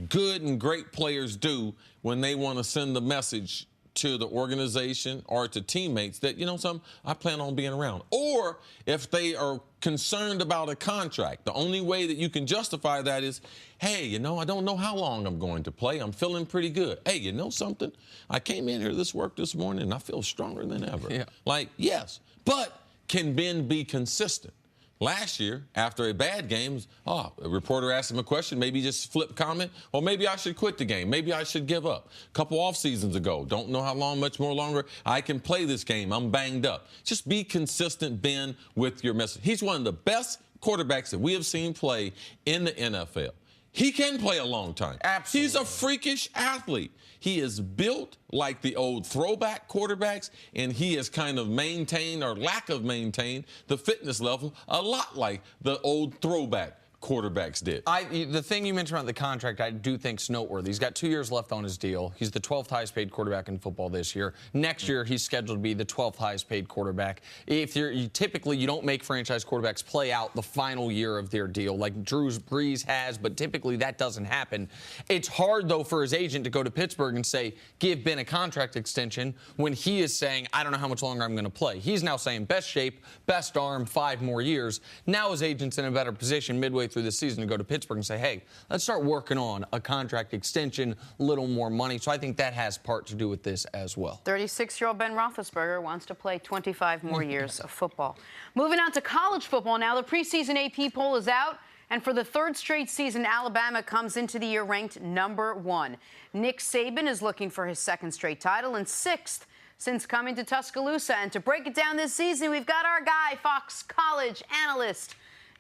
[SPEAKER 2] good and great players do when they want to send the message to the organization or to teammates that, you know something, I plan on being around. Or if they are concerned about a contract, the only way that you can justify that is, hey, you know, I don't know how long I'm going to play. I'm feeling pretty good. Hey, you know something? I came in here to work this morning and I feel stronger than ever.
[SPEAKER 4] Yeah.
[SPEAKER 2] Like, yes, but can Ben be consistent? Last year, after a bad game, a reporter asked him a question, maybe just flip comment, or maybe I should quit the game, maybe I should give up. A couple off seasons ago, don't know how long, much more longer I can play this game. I'm banged up. Just be consistent, Ben, with your message. He's one of the best quarterbacks that we have seen play in the NFL. He can play a long time.
[SPEAKER 4] Absolutely.
[SPEAKER 2] He's a freakish athlete. He is built like the old throwback quarterbacks, and he has kind of maintained, or lack of maintained, the fitness level a lot like the old throwback quarterbacks did.
[SPEAKER 4] The thing you mentioned about the contract, I do think is noteworthy. He's got 2 years left on his deal. He's the 12th highest paid quarterback in football this year. Next year, he's scheduled to be the 12th highest paid quarterback. Typically, you don't make franchise quarterbacks play out the final year of their deal like Drew Brees has, but typically that doesn't happen. It's hard, though, for his agent to go to Pittsburgh and say, give Ben a contract extension when he is saying, I don't know how much longer I'm going to play. He's now saying best shape, best arm, 5 more years. Now his agent's in a better position midway through the season to go to Pittsburgh and say, hey, let's start working on a contract extension, a little more money. So I think that has part to do with this as well.
[SPEAKER 1] 36-year-old Ben Roethlisberger wants to play 25 more years of football. Moving on to college football now. The preseason AP poll is out. And for the 3rd straight season, Alabama comes into the year ranked #1. Nick Saban is looking for his 2nd straight title and 6th since coming to Tuscaloosa. And to break it down this season, we've got our guy, Fox College analyst,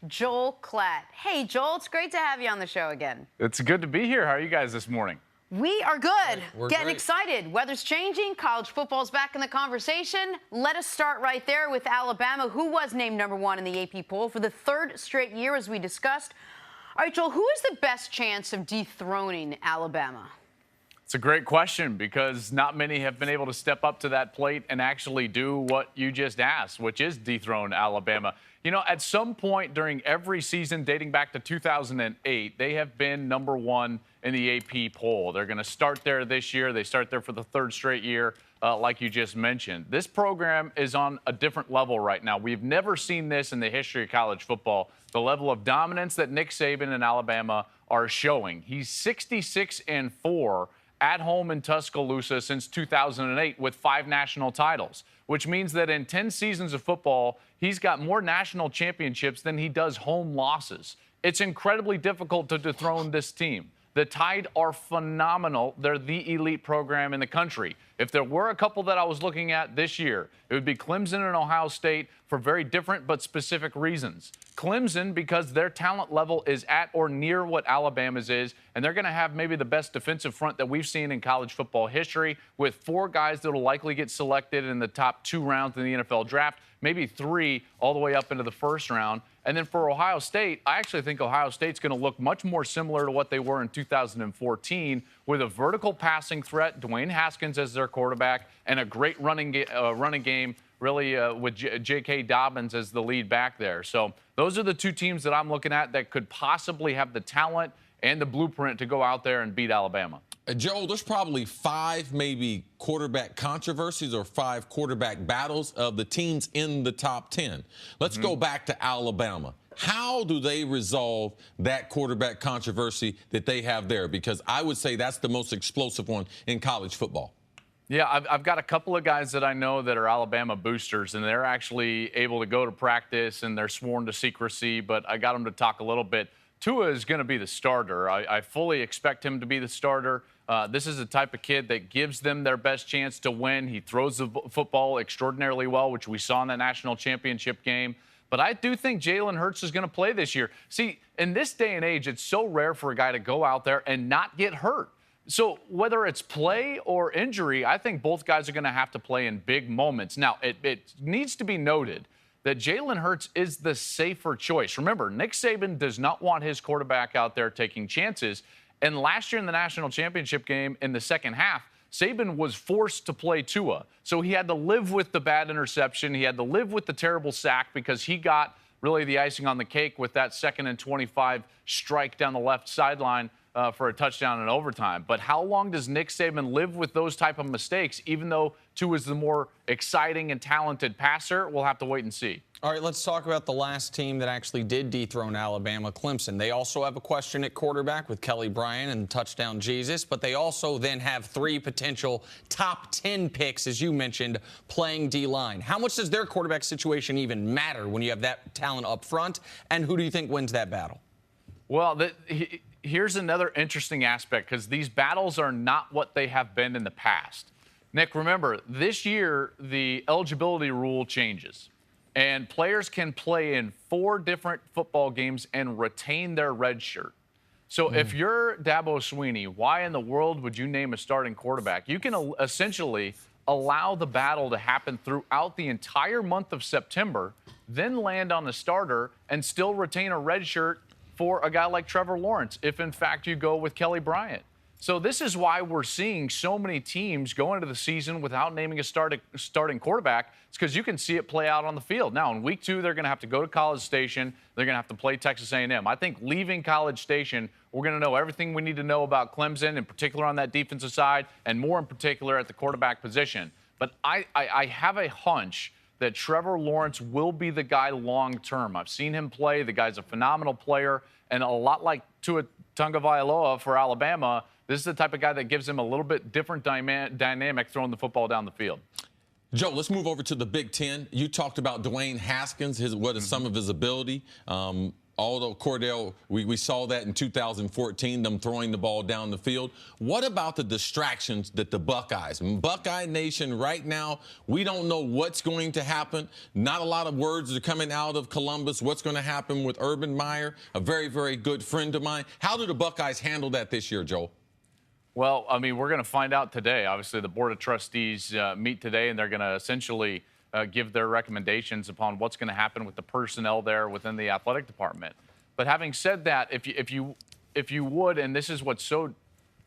[SPEAKER 1] Joel Klatt. Hey, Joel, it's great to have you on the show again.
[SPEAKER 7] It's good to be here. How are you guys this morning?
[SPEAKER 1] We are good.
[SPEAKER 4] We're
[SPEAKER 1] Getting
[SPEAKER 4] great.
[SPEAKER 1] excited. Weather's changing. College football's back in the conversation. Let us start right there with Alabama, who was named #1 in the AP poll for the 3rd straight year, as we discussed. All right, Joel, who is the best chance of dethroning Alabama?
[SPEAKER 7] It's a great question because not many have been able to step up to that plate and actually do what you just asked, which is dethrone Alabama. You know, at some point during every season dating back to 2008, they have been #1 in the AP poll. They're going to start there this year. They start there for the 3rd straight year, like you just mentioned. This program is on a different level right now. We've never seen this in the history of college football, the level of dominance that Nick Saban and Alabama are showing. He's 66-4 at home in Tuscaloosa since 2008 with 5 national titles, which means that in 10 seasons of football, he's got more national championships than he does home losses. It's incredibly difficult to dethrone this team. The Tide are phenomenal. They're the elite program in the country. If there were a couple that I was looking at this year, it would be Clemson and Ohio State for very different but specific reasons. Clemson, because their talent level is at or near what Alabama's is, and they're going to have maybe the best defensive front that we've seen in college football history, with 4 guys that will likely get selected in the top 2 rounds in the NFL draft, maybe 3 all the way up into the 1st round. And then for Ohio State, I actually think Ohio State's going to look much more similar to what they were in 2014 with a vertical passing threat, Dwayne Haskins as their quarterback, and a great running game really with J.K. Dobbins as the lead back there. So those are the two teams that I'm looking at that could possibly have the talent and the blueprint to go out there and beat Alabama.
[SPEAKER 2] Joel, there's probably 5 maybe quarterback controversies or 5 quarterback battles of the teams in the top 10. Let's go back to Alabama. How do they resolve that quarterback controversy that they have there? Because I would say that's the most explosive one in college football.
[SPEAKER 7] Yeah, I've got a couple of guys that I know that are Alabama boosters, and they're actually able to go to practice, and they're sworn to secrecy, but I got them to talk a little bit. Tua is going to be the starter. I fully expect him to be the starter. This is the type of kid that gives them their best chance to win. He throws the football extraordinarily well, which we saw in that national championship game. But I do think Jalen Hurts is going to play this year. See, in this day and age, it's so rare for a guy to go out there and not get hurt. So whether it's play or injury, I think both guys are going to have to play in big moments. Now, it needs to be noted that Jalen Hurts is the safer choice. Remember, Nick Saban does not want his quarterback out there taking chances. And last year in the national championship game in the second half, Saban was forced to play Tua. So he had to live with the bad interception. He had to live with the terrible sack because he got really the icing on the cake with that 2nd and 25 strike down the left sideline for a touchdown in overtime. But how long does Nick Saban live with those type of mistakes, even though Tua is the more exciting and talented passer? We'll have to wait and see.
[SPEAKER 4] All right, let's talk about the last team that actually did dethrone Alabama, Clemson. They also have a question at quarterback with Kelly Bryant and touchdown Jesus, but they also then have 3 potential top 10 picks, as you mentioned, playing D-line. How much does their quarterback situation even matter when you have that talent up front, and who do you think wins that battle?
[SPEAKER 7] Well, here's another interesting aspect, because these battles are not what they have been in the past. Nick, remember, this year the eligibility rule changes. And players can play in 4 different football games and retain their red shirt. So if you're Dabo Swinney, why in the world would you name a starting quarterback? You can essentially allow the battle to happen throughout the entire month of September, then land on the starter and still retain a red shirt for a guy like Trevor Lawrence, if in fact you go with Kelly Bryant. So this is why we're seeing so many teams go into the season without naming a starting quarterback. It's because you can see it play out on the field. Now, in week 2, they're going to have to go to College Station. They're going to have to play Texas A&M. I think leaving College Station, we're going to know everything we need to know about Clemson, in particular on that defensive side, and more in particular at the quarterback position. But I have a hunch that Trevor Lawrence will be the guy long term. I've seen him play. The guy's a phenomenal player, and a lot like Tua Tagovailoa for Alabama, this is the type of guy that gives him a little bit different dynamic throwing the football down the field.
[SPEAKER 2] Joe, let's move over to the Big Ten. You talked about Dwayne Haskins, what is some of his ability. Although Cordell, we saw that in 2014, them throwing the ball down the field. What about the distractions that the Buckeyes, Buckeye Nation right now, we don't know what's going to happen. Not a lot of words are coming out of Columbus. What's going to happen with Urban Meyer, a very, very good friend of mine. How do the Buckeyes handle that this year, Joe?
[SPEAKER 7] Well, I mean, we're going to find out today. Obviously, the Board of Trustees meet today, and they're going to essentially give their recommendations upon what's going to happen with the personnel there within the athletic department. But having said that, if you would, and this is what's so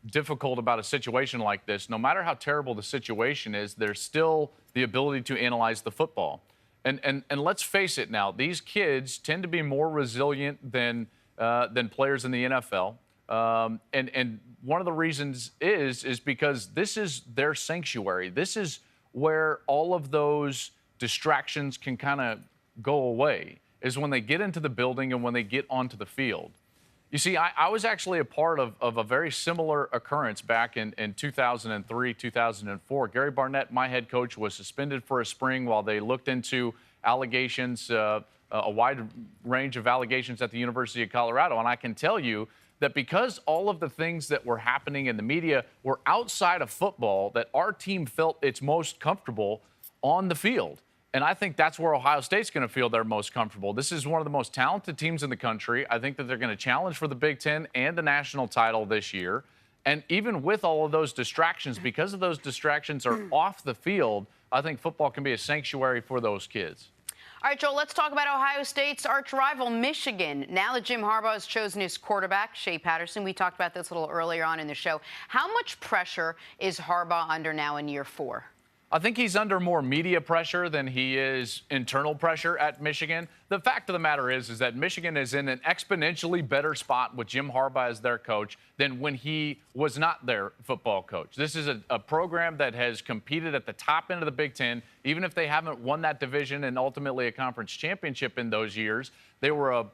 [SPEAKER 7] difficult about a situation like this, no matter how terrible the situation is, there's still the ability to analyze the football. And let's face it now, these kids tend to be more resilient than players in the NFL. And one of the reasons is because this is their sanctuary. This is where all of those distractions can kind of go away, is when they get into the building and when they get onto the field. You see, I was actually a part of a very similar occurrence back in 2003, 2004. Gary Barnett, my head coach, was suspended for a spring while they looked into allegations, a wide range of allegations at the University of Colorado. And I can tell you that because all of the things that were happening in the media were outside of football, that our team felt it's most comfortable on the field. And I think that's where Ohio State's going to feel they're most comfortable. This is one of the most talented teams in the country. I think that they're going to challenge for the Big Ten and the national title this year. And even with all of those distractions, because of those distractions are off the field, I think football can be a sanctuary for those kids.
[SPEAKER 1] All right, Joel, let's talk about Ohio State's arch rival, Michigan. Now that Jim Harbaugh has chosen his quarterback, Shea Patterson, we talked about this a little earlier on in the show. How much pressure is Harbaugh under now in year 4?
[SPEAKER 7] I think he's under more media pressure than he is internal pressure at Michigan. The fact of the matter is that Michigan is in an exponentially better spot with Jim Harbaugh as their coach than when he was not their football coach. This is a program that has competed at the top end of the Big Ten, even if they haven't won that division and ultimately a conference championship in those years. They were a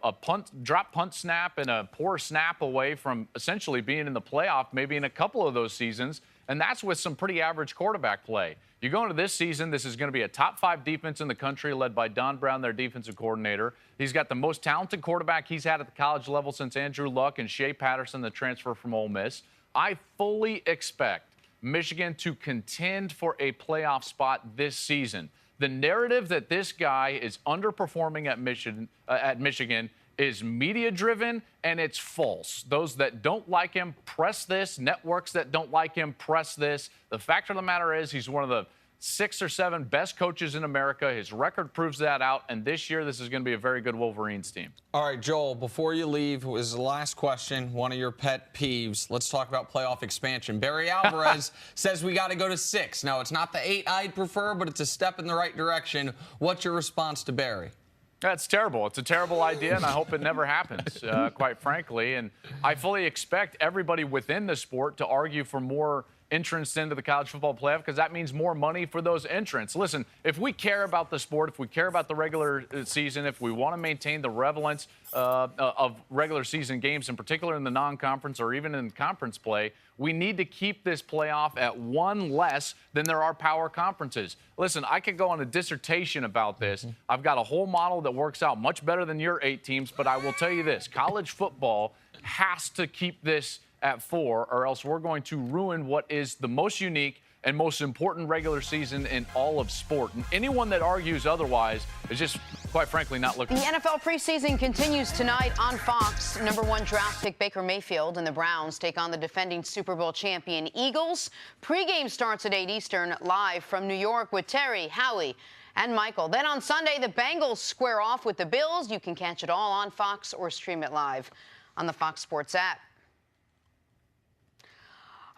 [SPEAKER 7] drop punt snap and a poor snap away from essentially being in the playoff maybe in a couple of those seasons, and that's with some pretty average quarterback play. You go into this season, this is going to be a top 5 defense in the country led by Don Brown, their defensive coordinator. He's got the most talented quarterback he's had at the college level since Andrew Luck and Shea Patterson, the transfer from Ole Miss. I fully expect Michigan to contend for a playoff spot this season. The narrative that this guy is underperforming at Michigan is media-driven, and it's false. Those that don't like him press this. Networks that don't like him press this. The fact of the matter is he's one of the 6 or 7 best coaches in America. His record proves that out, and this year this is going to be a very good Wolverines team.
[SPEAKER 4] All right, Joel, before you leave, was the last question, one of your pet peeves. Let's talk about playoff expansion. Barry Alvarez says we got to go to 6. Now, it's not the 8 I'd prefer, but it's a step in the right direction. What's your response to Barry?
[SPEAKER 7] That's terrible. It's a terrible idea, and I hope it never happens, quite frankly. And I fully expect everybody within the sport to argue for more entrance into the college football playoff because that means more money for those entrants. Listen, if we care about the sport, if we care about the regular season, if we want to maintain the relevance of regular season games, in particular in the non-conference or even in conference play, we need to keep this playoff at 1 less than there are power conferences. Listen, I could go on a dissertation about this. I've got a whole model that works out much better than your 8 teams, but I will tell you this. College football has to keep this at 4, or else we're going to ruin what is the most unique and most important regular season in all of sport. And anyone that argues otherwise is just, quite frankly, not looking.
[SPEAKER 1] The NFL preseason continues tonight on Fox. Number 1 draft pick Baker Mayfield and the Browns take on the defending Super Bowl champion Eagles. Pregame starts at 8 Eastern, live from New York with Terry, Howie, and Michael. Then on Sunday, the Bengals square off with the Bills. You can catch it all on Fox or stream it live on the Fox Sports app.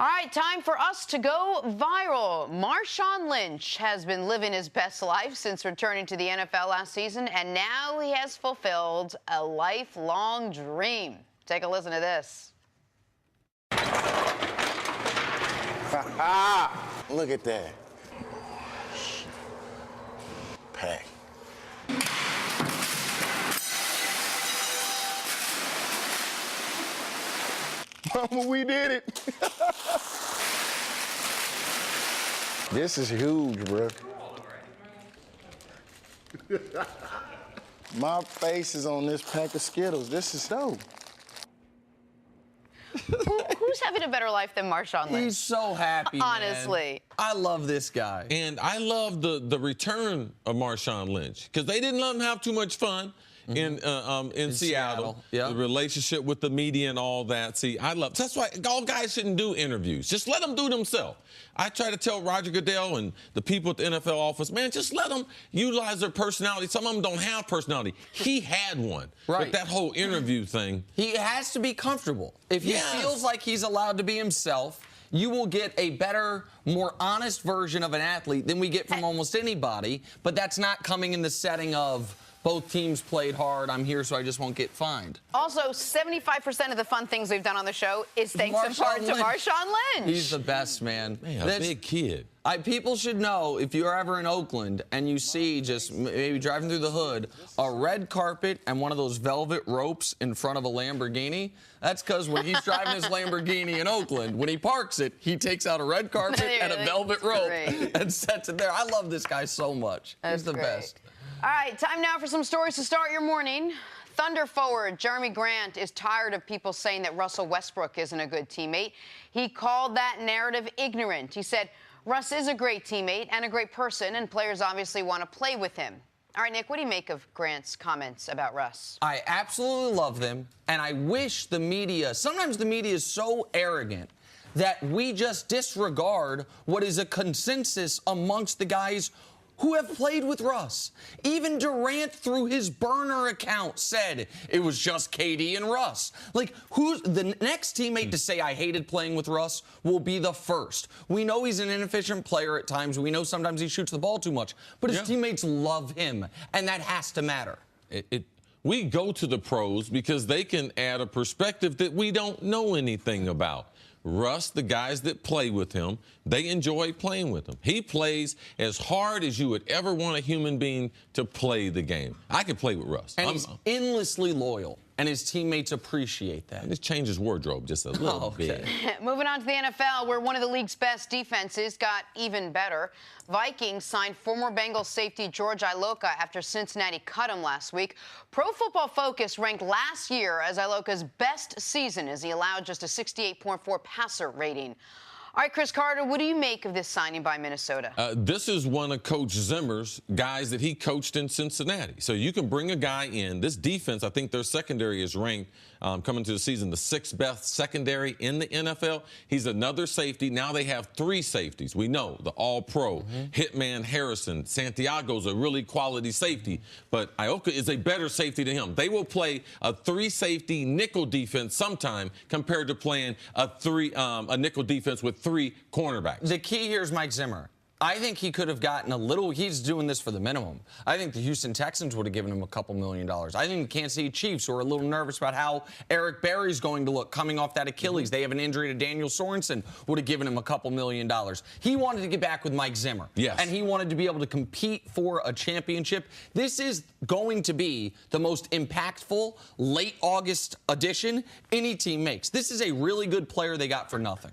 [SPEAKER 1] All right, time for us to go viral. Marshawn Lynch has been living his best life since returning to the NFL last season, and now he has fulfilled a lifelong dream. Take a listen to this.
[SPEAKER 8] Look at that. Pack. Mama, we did it. This is huge, bro. My face is on this pack of Skittles. This is dope.
[SPEAKER 1] Who's having a better life than Marshawn Lynch?
[SPEAKER 4] He's so happy,
[SPEAKER 1] honestly.
[SPEAKER 4] Man. I love this guy.
[SPEAKER 2] And I love the return of Marshawn Lynch because they didn't let him have too much fun. In Seattle.
[SPEAKER 4] Yep.
[SPEAKER 2] The relationship with the media and all that. See, that's why all guys shouldn't do interviews. Just let them do themselves. I try to tell Roger Goodell and the people at the NFL office, man, just let them utilize their personality. Some of them don't have personality. He had one.
[SPEAKER 4] Right.
[SPEAKER 2] But that whole interview thing.
[SPEAKER 4] He has to be comfortable. If he feels like he's allowed to be himself, you will get a better, more honest version of an athlete than we get from almost anybody. But that's not coming in the setting of both teams played hard. I'm here, so I just won't get fined.
[SPEAKER 1] Also, 75% of the fun things we've done on the show is thanks in part to Marshawn Lynch.
[SPEAKER 4] He's the best, man.
[SPEAKER 2] Man, a big kid.
[SPEAKER 4] People should know, if you're ever in Oakland and you see just maybe driving through the hood, a red carpet and one of those velvet ropes in front of a Lamborghini, that's because when he's driving his Lamborghini in Oakland, when he parks it, he takes out a red carpet and a velvet rope and sets it there. I love this guy so much. He's the best.
[SPEAKER 1] All right, time now for some stories to start your morning. Thunder forward Jeremy Grant is tired of people saying that Russell Westbrook isn't a good teammate. He called that narrative ignorant. He said, Russ is a great teammate and a great person, and players obviously want to play with him. All right, Nick, what do you make of Grant's comments about Russ?
[SPEAKER 4] I absolutely love them, and I wish the media, sometimes the media is so arrogant that we just disregard what is a consensus amongst the guys who have played with Russ. Even Durant, through his burner account, said it was just KD and Russ. Like, who's the next teammate to say I hated playing with Russ will be the first. We know he's an inefficient player at times. We know sometimes he shoots the ball too much. But his teammates love him, and that has to matter.
[SPEAKER 2] We go to the pros because they can add a perspective that we don't know anything about. Russ, the guys that play with him, they enjoy playing with him. He plays as hard as you would ever want a human being to play the game. I could play with Russ.
[SPEAKER 4] And he's endlessly loyal, and his teammates appreciate that.
[SPEAKER 2] And just change his wardrobe just a little bit.
[SPEAKER 1] Moving on to the NFL, where one of the league's best defenses got even better. Vikings signed former Bengals safety George Iloka after Cincinnati cut him last week. Pro Football Focus ranked last year as Iloka's best season as he allowed just a 68.4 passer rating. All right, Chris Carter, what do you make of this signing by Minnesota?
[SPEAKER 2] This is one of Coach Zimmer's guys that he coached in Cincinnati. So you can bring a guy in. This defense, I think their secondary is ranked coming to the season the 6th best secondary in the NFL. He's another safety. Now they have 3 safeties. We know the All-Pro, Hitman Harrison. Santiago's a really quality safety, but Ioka is a better safety than him. They will play a 3-safety nickel defense sometime compared to playing a nickel defense with 3 cornerbacks.
[SPEAKER 4] The key here is Mike Zimmer. I think he could have gotten a little. He's doing this for the minimum. I think the Houston Texans would have given him a couple $1 million. I think the Kansas City Chiefs, who are a little nervous about how Eric Berry's going to look coming off that Achilles. They have an injury to Daniel Sorensen, would have given him a couple $1 million. He wanted to get back with Mike Zimmer.
[SPEAKER 2] Yes.
[SPEAKER 4] And he wanted to be able to compete for a championship. This is going to be the most impactful late August addition any team makes. This is a really good player they got for nothing.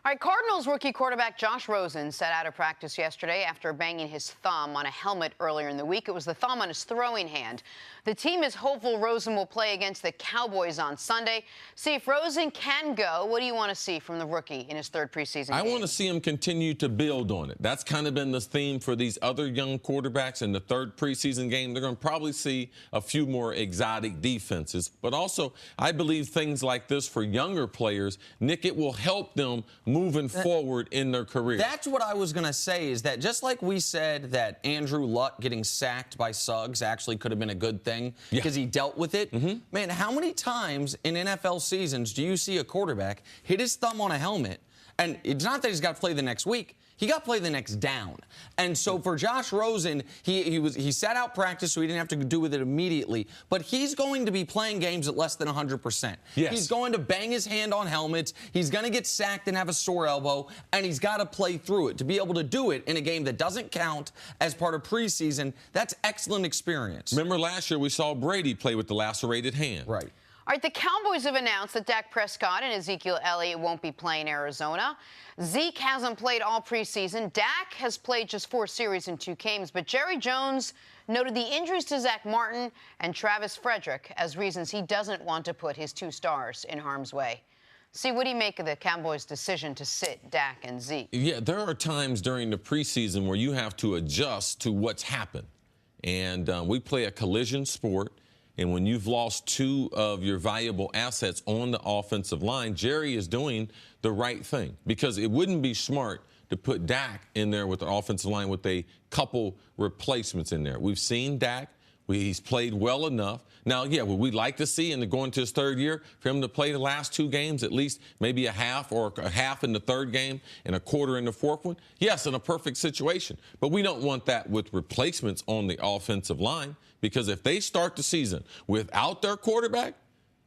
[SPEAKER 1] All right, Cardinals rookie quarterback Josh Rosen sat out of practice yesterday after banging his thumb on a helmet earlier in the week. It was the thumb on his throwing hand. The team is hopeful Rosen will play against the Cowboys on Sunday. See if Rosen can go. What do you want to see from the rookie in his 3rd preseason game?
[SPEAKER 2] I want to see him continue to build on it. That's kind of been the theme for these other young quarterbacks in the 3rd preseason game. They're going to probably see a few more exotic defenses. But also, I believe things like this for younger players, Nick, it will help them moving forward in their career.
[SPEAKER 4] That's what I was going to say, is that just like we said that Andrew Luck getting sacked by Suggs actually could have been a good thing because he dealt with it. Man, how many times in NFL seasons do you see a quarterback hit his thumb on a helmet, and it's not that he's got to play the next week. He got to play the next down. And so for Josh Rosen, he sat out practice, so he didn't have to do with it immediately. But he's going to be playing games at less than 100%.
[SPEAKER 2] Yes.
[SPEAKER 4] He's going to bang his hand on helmets. He's going to get sacked and have a sore elbow, and he's got to play through it. To be able to do it in a game that doesn't count as part of preseason, that's excellent experience.
[SPEAKER 2] Remember last year we saw Brady play with the lacerated hand.
[SPEAKER 4] Right.
[SPEAKER 1] All right, the Cowboys have announced that Dak Prescott and Ezekiel Elliott won't be playing Arizona. Zeke hasn't played all preseason. Dak has played just 4 series in 2 games. But Jerry Jones noted the injuries to Zach Martin and Travis Frederick as reasons he doesn't want to put his 2 stars in harm's way. See, what do you make of the Cowboys' decision to sit Dak and Zeke?
[SPEAKER 2] Yeah, there are times during the preseason where you have to adjust to what's happened. And we play a collision sport. And when you've lost 2 of your valuable assets on the offensive line, Jerry is doing the right thing, because it wouldn't be smart to put Dak in there with the offensive line with a couple replacements in there. We've seen Dak. He's played well enough. Now, yeah, would we like to see, and going to his 3rd year, for him to play the last 2 games, at least maybe a half, or a half in the 3rd game and a quarter in the 4th one? Yes, in a perfect situation. But we don't want that with replacements on the offensive line, because if they start the season without their quarterback,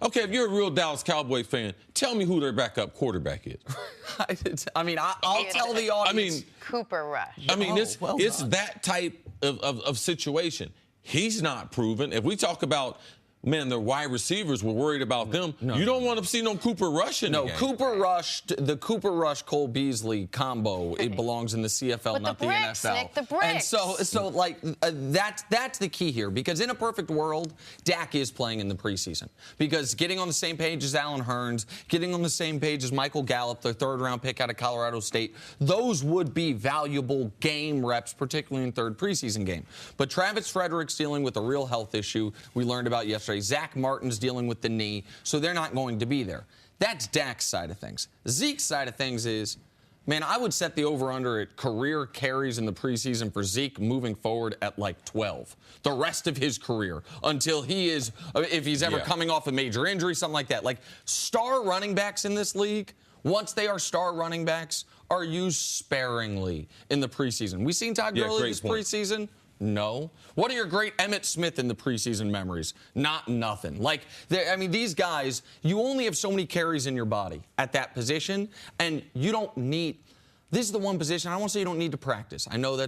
[SPEAKER 2] okay, if you're a real Dallas Cowboy fan, tell me who their backup quarterback is.
[SPEAKER 4] I mean, I'll tell the audience.
[SPEAKER 1] Cooper Rush.
[SPEAKER 2] I mean, it's that type of situation. He's not proven. If we talk about, man, the wide receivers, we're worried about them. You don't want to see no Cooper Rush in the game.
[SPEAKER 4] The Cooper Rush Cole Beasley combo, it belongs in the CFL,
[SPEAKER 1] but
[SPEAKER 4] not
[SPEAKER 1] the bricks,
[SPEAKER 4] NFL.
[SPEAKER 1] Nick, the bricks.
[SPEAKER 4] And so like that's the key here, because in a perfect world, Dak is playing in the preseason, because getting on the same page as Allen Hurns, getting on the same page as Michael Gallup, the 3rd-round pick out of Colorado State, those would be valuable game reps, particularly in 3rd preseason game. But Travis Frederick's dealing with a real health issue we learned about yesterday. Zach Martin's dealing with the knee, so they're not going to be there. That's Dak's side of things. Zeke's side of things is, Man, I would set the over-under at career carries in the preseason for Zeke moving forward at like 12. The rest of his career until he is, if he's ever coming off a major injury, something like that. Like star running backs in this league, once they are star running backs, are used sparingly in the preseason. We seen Todd Gurley this preseason? No. What are your great Emmitt Smith in the preseason memories? Nothing. Like, I mean, these guys, you only have so many carries in your body at that position, and you don't need. This is the one position, I don't want to say you don't need to practice. I know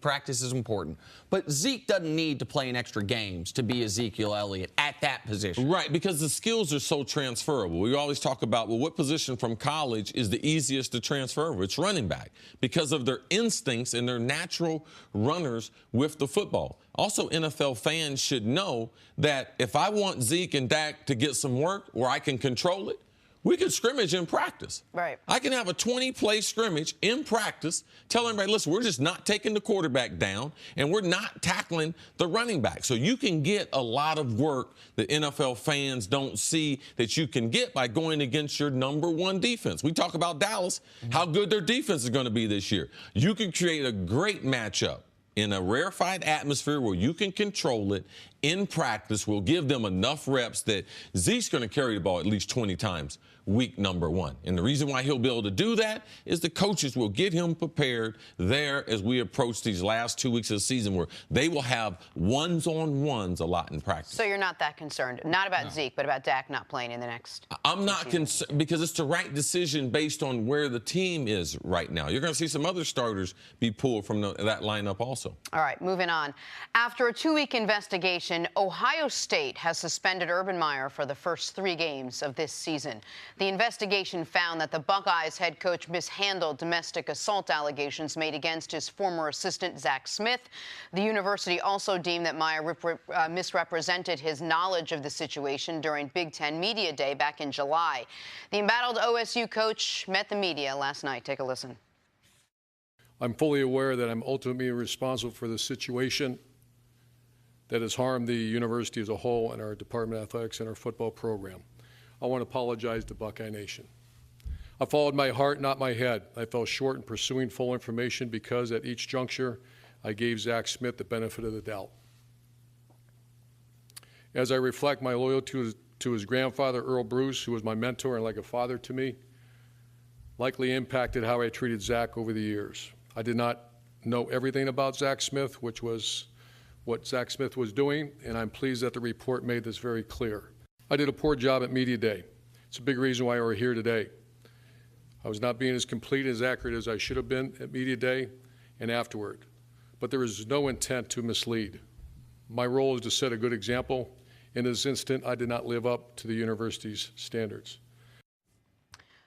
[SPEAKER 4] practice is important. But Zeke doesn't need to play in extra games to be Ezekiel Elliott at that position.
[SPEAKER 2] Right, because the skills are so transferable. We always talk about, well, what position from college is the easiest to transfer over? It's running back because of their instincts and their natural runners with the football. Also, NFL fans should know that if I want Zeke and Dak to get some work where I can control it, we can scrimmage in practice.
[SPEAKER 1] Right.
[SPEAKER 2] I can have a 20-play scrimmage in practice, tell everybody, listen, we're just not taking the quarterback down, and we're not tackling the running back. So you can get a lot of work that NFL fans don't see that you can get by going against your number one defense. We talk about Dallas, how good their defense is going to be this year. You can create a great matchup in a rarefied atmosphere where you can control it in practice. Will give them enough reps that Zeke's going to carry the ball at least 20 times week number one. And the reason why he'll be able to do that is the coaches will get him prepared there as we approach these last 2 weeks of the season where they will have ones-on-ones a lot in practice.
[SPEAKER 1] So you're not that concerned, not about Zeke, but about Dak not playing in the next.
[SPEAKER 2] I'm not concerned because it's the right decision based on where the team is right now. You're going to see some other starters be pulled from that lineup also.
[SPEAKER 1] All right, moving on. After a 2-week investigation, Ohio State has suspended Urban Meyer for the first 3 games of this season. The investigation found that the Buckeyes head coach mishandled domestic assault allegations made against his former assistant, Zach Smith. The university also deemed that Meyer misrepresented his knowledge of the situation during Big Ten Media Day back in July. The embattled OSU coach met the media last night. Take a listen.
[SPEAKER 9] I'm fully aware that I'm ultimately responsible for the situation that has harmed the university as a whole and our Department of Athletics and our football program. I want to apologize to Buckeye Nation. I followed my heart, not my head. I fell short in pursuing full information because at each juncture, I gave Zach Smith the benefit of the doubt. As I reflect my loyalty to his grandfather, Earl Bruce, who was my mentor and like a father to me, likely impacted how I treated Zach over the years. I did not know everything about Zach Smith, which was what Zach Smith was doing, and I'm pleased that the report made this very clear. I did a poor job at Media Day. It's a big reason why we're here today. I was not being as complete and as accurate as I should have been at Media Day and afterward, but there is no intent to mislead. My role is to set a good example. In this instant, I did not live up to the university's standards.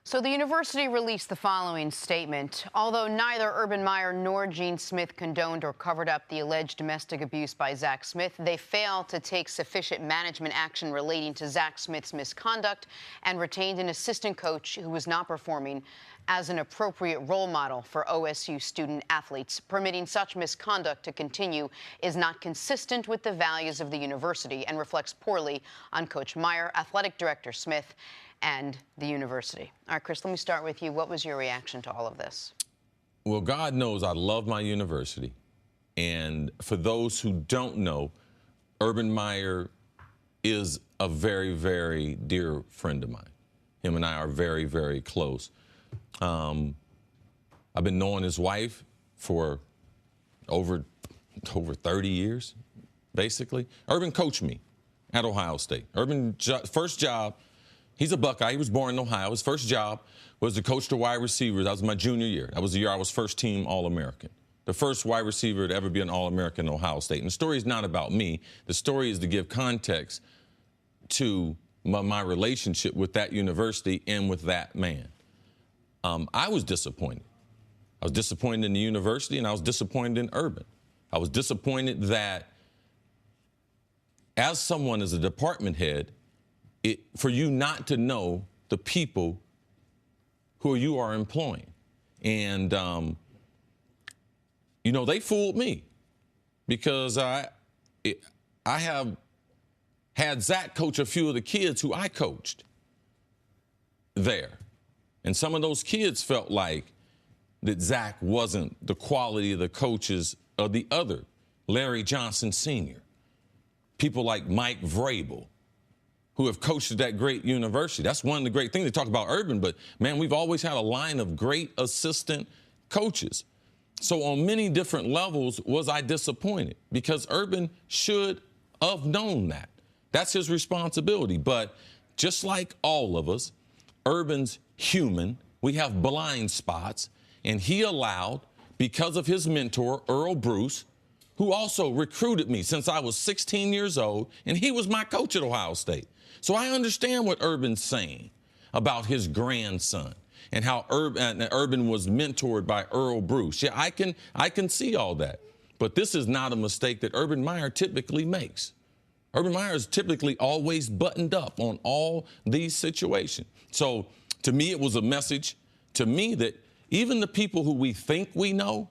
[SPEAKER 1] So the university released the following statement. Although neither Urban Meyer nor Gene Smith condoned or covered up the alleged domestic abuse by Zach Smith, they failed to take sufficient management action relating to Zach Smith's misconduct and retained an assistant coach who was not performing as an appropriate role model for OSU student athletes. Permitting such misconduct to continue is not consistent with the values of the university and reflects poorly on Coach Meyer, athletic director Smith, and the university. All right, Chris, let me start with you. What was your reaction to all of this?
[SPEAKER 2] Well, God knows I love my university. And for those who don't know, Urban Meyer is a very, very dear friend of mine. Him and I are very, very close. I've been knowing his wife for over 30 years, basically. Urban coached me at Ohio State. Urban, first job, he's a Buckeye. He was born in Ohio. His first job was to coach the wide receivers. That was my junior year. That was the year I was first team All-American. The first wide receiver to ever be an All-American in Ohio State. And the story is not about me. The story is to give context to my relationship with that university and with that man. I was disappointed. I was disappointed in the university, and I was disappointed in Urban. I was disappointed that as someone, as a department head, for you not to know the people who you are employing. And, they fooled me because I have had Zach coach a few of the kids who I coached there. And some of those kids felt like that Zach wasn't the quality of the coaches of the other, Larry Johnson Sr., people like Mike Vrabel, who have coached at that great university. That's one of the great things. They talk about Urban, but, man, we've always had a line of great assistant coaches. So on many different levels, was I disappointed? Because Urban should have known that. That's his responsibility. But just like all of us, Urban's human. We have blind spots. And he allowed, because of his mentor, Earl Bruce, who also recruited me since I was 16 years old, and he was my coach at Ohio State. So I understand what Urban's saying about his grandson and how Urban was mentored by Earl Bruce. Yeah, I can see all that. But this is not a mistake that Urban Meyer typically makes. Urban Meyer is typically always buttoned up on all these situations. So to me, it was a message to me that even the people who we think we know,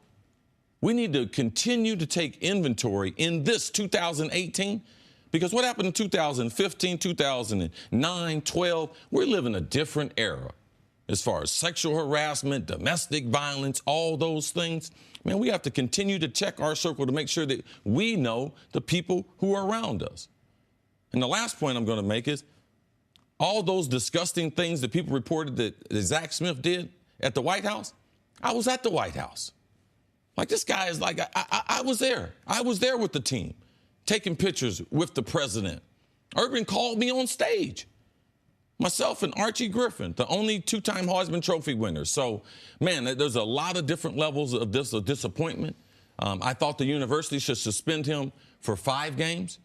[SPEAKER 2] we need to continue to take inventory in this 2018, because what happened in 2015, 2009, 12, we're living a different era as far as sexual harassment, domestic violence, all those things. Man, we have to continue to check our circle to make sure that we know the people who are around us. And the last point I'm going to make is all those disgusting things that people reported that Zach Smith did at the White House. I was at the White House. Like, this guy is like, I was there. I was there with the team, taking pictures with the president. Urban called me on stage. Myself and Archie Griffin, the only two-time Heisman Trophy winners. So, man, there's a lot of different levels of disappointment. I thought the university should suspend him for 5 games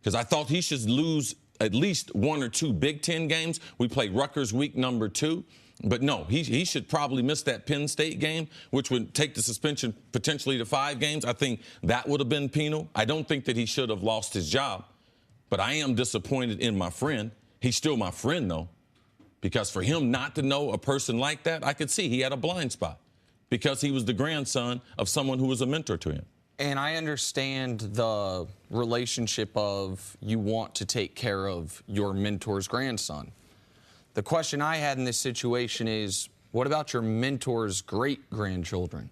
[SPEAKER 2] because I thought he should lose at least 1 or 2 Big Ten games. We play Rutgers week number 2. But no, he should probably miss that Penn State game, which would take the suspension potentially to 5 games. I think that would have been penal. I don't think that he should have lost his job. But I am disappointed in my friend. He's still my friend, though, because for him not to know a person like that, I could see he had a blind spot because he was the grandson of someone who was a mentor to him.
[SPEAKER 4] And I understand the relationship of you want to take care of your mentor's grandson. The question I had in this situation is, what about your mentor's great-grandchildren?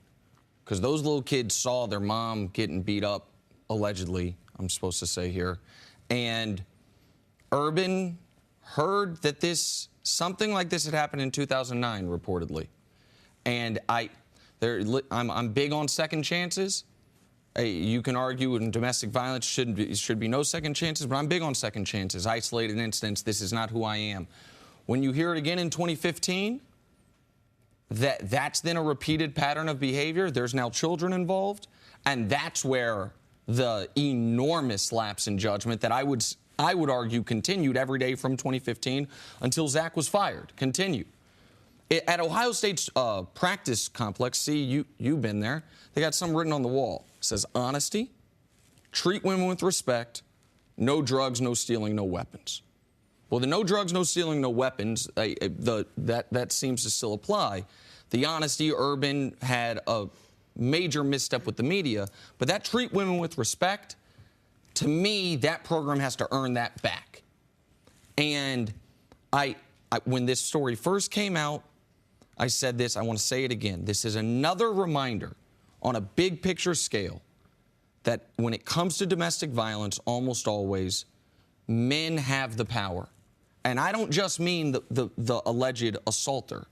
[SPEAKER 4] Because those little kids saw their mom getting beat up, allegedly, I'm supposed to say here, and Urban heard that something like this had happened in 2009, reportedly. And I'm big on second chances. You can argue in domestic violence should be no second chances, but I'm big on second chances. Isolated incidents, this is not who I am. When you hear it again in 2015, that's then a repeated pattern of behavior. There's now children involved, and that's where the enormous lapse in judgment that I would argue continued every day from 2015 until Zach was fired. Continued. At Ohio State's practice complex, see, you've been there, they got something written on the wall. It says honesty, treat women with respect, no drugs, no stealing, no weapons. Well, the no drugs, no stealing, no weapons, that seems to still apply. The honesty, Urban had a major misstep with the media, but that treat women with respect, to me, that program has to earn that back. And when this story first came out, I said this, I want to say it again. This is another reminder on a big picture scale that when it comes to domestic violence, almost always, men have the power. And I don't just mean the alleged assaulter.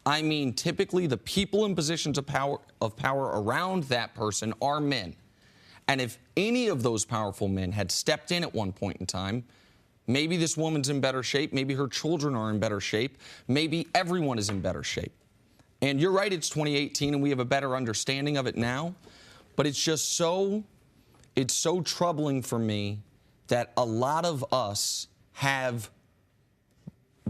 [SPEAKER 4] I mean typically the people in positions of power around that person are men. And if any of those powerful men had stepped in at one point in time, maybe this woman's in better shape, maybe her children are in better shape, maybe everyone is in better shape. And you're right, it's 2018 and we have a better understanding of it now, but it's just it's so troubling for me that a lot of us have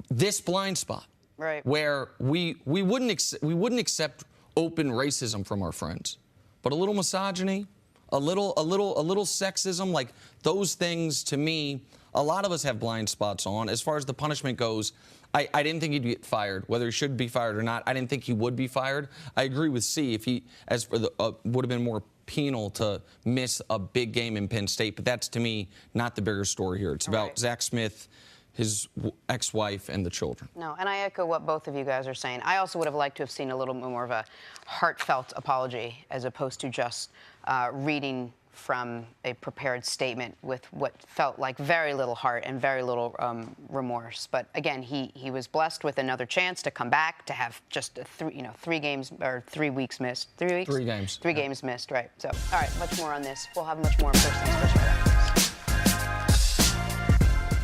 [SPEAKER 4] this blind spot, right, where we wouldn't accept open racism from our friends, but a little misogyny, a little sexism, like those things, to me, a lot of us have blind spots on. As far as the punishment goes, I didn't think he'd get fired. Whether he should be fired or not, I didn't think he would be fired. I agree with C. If he, as for the, would have been more penal to miss a big game in Penn State, but that's, to me, not the bigger story here. It's about Zach Smith, his ex-wife, and the children.
[SPEAKER 1] No, and I echo what both of you guys are saying. I also would have liked to have seen a little more of a heartfelt apology as opposed to just reading from a prepared statement with what felt like very little heart and very little remorse. But again, he was blessed with another chance to come back, to have just 3 games or 3 weeks missed. 3 weeks?
[SPEAKER 4] 3 games.
[SPEAKER 1] 3 games missed, right. So, all right, much more on this. We'll have much more on First Things First right after this.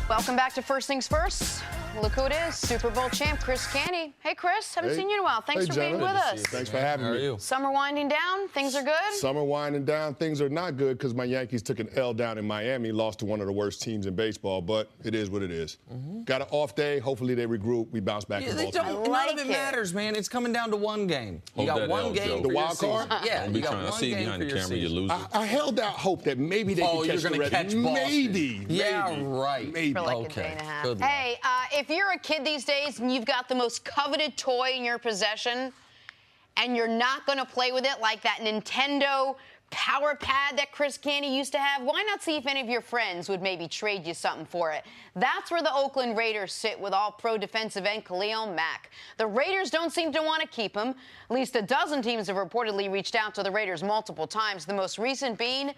[SPEAKER 1] Welcome back to First Things First. Look who it is, Super Bowl champ Chris Canty. Hey, Chris, haven't seen you in a while. Thanks for being with us.
[SPEAKER 10] Thanks for having me.
[SPEAKER 1] Summer winding down, things are good?
[SPEAKER 10] Summer winding down, things are not good because my Yankees took an L down in Miami, lost to one of the worst teams in baseball, but it is what it is. Got an off day. Hopefully they regroup. We bounce back in Baltimore.
[SPEAKER 4] None of it matters, man. It's coming down to one game. You
[SPEAKER 2] Hold
[SPEAKER 4] got
[SPEAKER 2] that
[SPEAKER 4] one
[SPEAKER 2] L,
[SPEAKER 4] game
[SPEAKER 2] Joe.
[SPEAKER 4] for
[SPEAKER 10] The
[SPEAKER 4] your
[SPEAKER 10] wild card?
[SPEAKER 4] season. Yeah,
[SPEAKER 2] Don't be
[SPEAKER 4] you got
[SPEAKER 2] trying to
[SPEAKER 4] one
[SPEAKER 2] see you
[SPEAKER 4] game
[SPEAKER 2] behind
[SPEAKER 4] for
[SPEAKER 2] the
[SPEAKER 4] your
[SPEAKER 2] camera, you
[SPEAKER 4] season.
[SPEAKER 2] lose.
[SPEAKER 10] I held out hope that maybe they could
[SPEAKER 4] you're
[SPEAKER 10] catch the
[SPEAKER 4] gonna
[SPEAKER 10] Reds.
[SPEAKER 4] catch Boston.
[SPEAKER 10] Maybe.
[SPEAKER 4] Yeah, right.
[SPEAKER 10] Maybe.
[SPEAKER 1] For like
[SPEAKER 4] Okay.
[SPEAKER 1] a day and a half.
[SPEAKER 4] Good luck.
[SPEAKER 1] Hey, if you're a kid these days and you've got the most coveted toy in your possession and you're not going to play with it, like that Nintendo Power Pad that Chris Canty used to have, why not see if any of your friends would maybe trade you something for it? That's where the Oakland Raiders sit with all-pro defensive end Khalil Mack. The Raiders don't seem to want to keep him. At least a dozen teams have reportedly reached out to the Raiders multiple times, the most recent being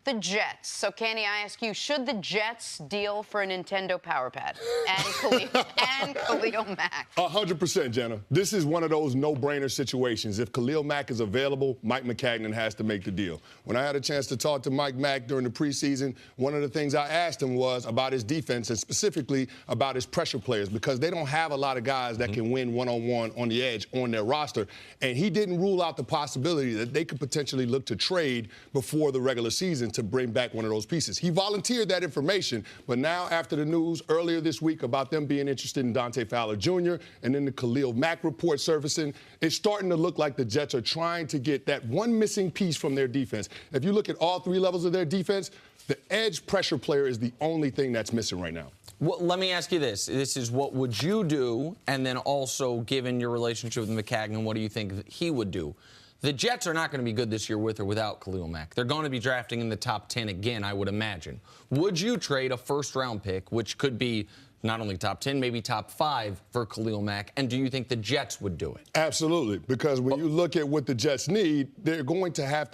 [SPEAKER 1] the Jets. So, Canty, I ask you, should the Jets deal for a Nintendo Power Pad and Khalil Mack?
[SPEAKER 10] 100%, Jenna. This is one of those no-brainer situations. If Khalil Mack is available, Mike McCagnon has to make the deal. When I had a chance to talk to Mike Mack during the preseason, one of the things I asked him was about his defense and specifically about his pressure players because they don't have a lot of guys that can win one-on-one on the edge on their roster. And he didn't rule out the possibility that they could potentially look to trade before the regular season to bring back one of those pieces. He volunteered that information, but now after the news earlier this week about them being interested in Dante Fowler Jr. and then the Khalil Mack report surfacing, it's starting to look like the Jets are trying to get that one missing piece from their defense. If you look at all 3 levels of their defense, the edge pressure player is the only thing that's missing right now.
[SPEAKER 4] Well, let me ask you this. This is what would you do, and then also, given your relationship with McCagnon, what do you think he would do? The Jets are not going to be good this year with or without Khalil Mack. They're going to be drafting in the top 10 again, I would imagine. Would you trade a first-round pick, which could be not only top 10, maybe top 5 for Khalil Mack, and do you think the Jets would do it?
[SPEAKER 10] Absolutely, because when you look at what the Jets need, they're going to have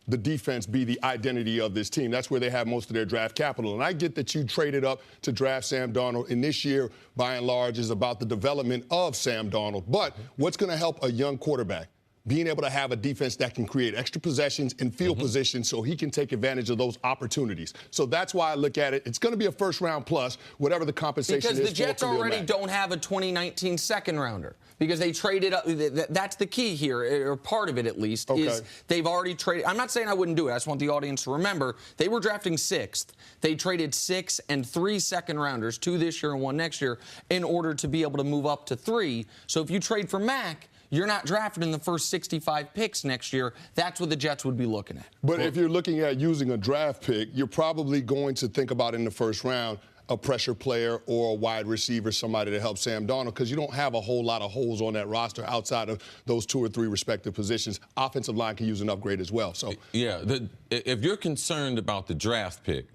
[SPEAKER 10] the defense be the identity of this team. That's where they have most of their draft capital. And I get that you traded up to draft Sam Darnold, and this year, by and large, is about the development of Sam Darnold. But what's going to help a young quarterback? Being able to have a defense that can create extra possessions and field position so he can take advantage of those opportunities. So that's why I look at it. It's going to be a first-round plus, whatever the compensation is.
[SPEAKER 4] Because the Jets
[SPEAKER 10] for Khalil
[SPEAKER 4] already
[SPEAKER 10] Mack.
[SPEAKER 4] don't have a 2019 second-rounder. Because they traded up. That's the key here, or part of it at least, is they've already traded. I'm not saying I wouldn't do it. I just want the audience to remember they were drafting 6th. They traded 6 and 3 second-rounders, 2 this year and 1 next year, in order to be able to move up to 3. So if you trade for Mack, you're not drafted in the first 65 picks next year. That's what the Jets would be looking at.
[SPEAKER 10] But if you're looking at using a draft pick, you're probably going to think about in the first round a pressure player or a wide receiver, somebody to help Sam Darnold, because you don't have a whole lot of holes on that roster outside of those 2 or 3 respective positions. Offensive line can use an upgrade as well. So
[SPEAKER 2] yeah, if you're concerned about the draft pick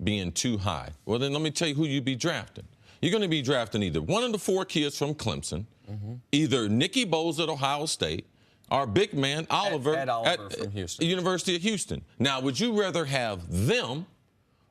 [SPEAKER 2] being too high, well, then let me tell you who you'd be drafting. You're going to be drafting either one of the 4 kids from Clemson, either Nicky Bowles at Ohio State, or big man Oliver at
[SPEAKER 4] from Houston.
[SPEAKER 2] University of Houston. Now, would you rather have them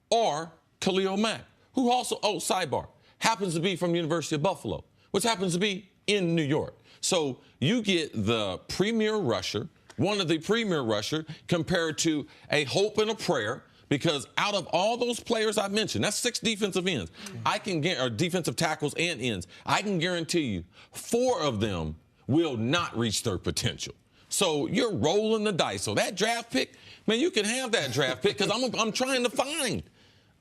[SPEAKER 2] or Khalil Mack, who also, sidebar, happens to be from University of Buffalo, which happens to be in New York. So you get the premier rusher, one of the premier rusher, compared to a hope and a prayer. Because out of all those players I mentioned, that's 6 defensive ends, or defensive tackles and ends, I can guarantee you 4 of them will not reach their potential. So you're rolling the dice. So that draft pick, man, you can have that draft pick because I'm trying to find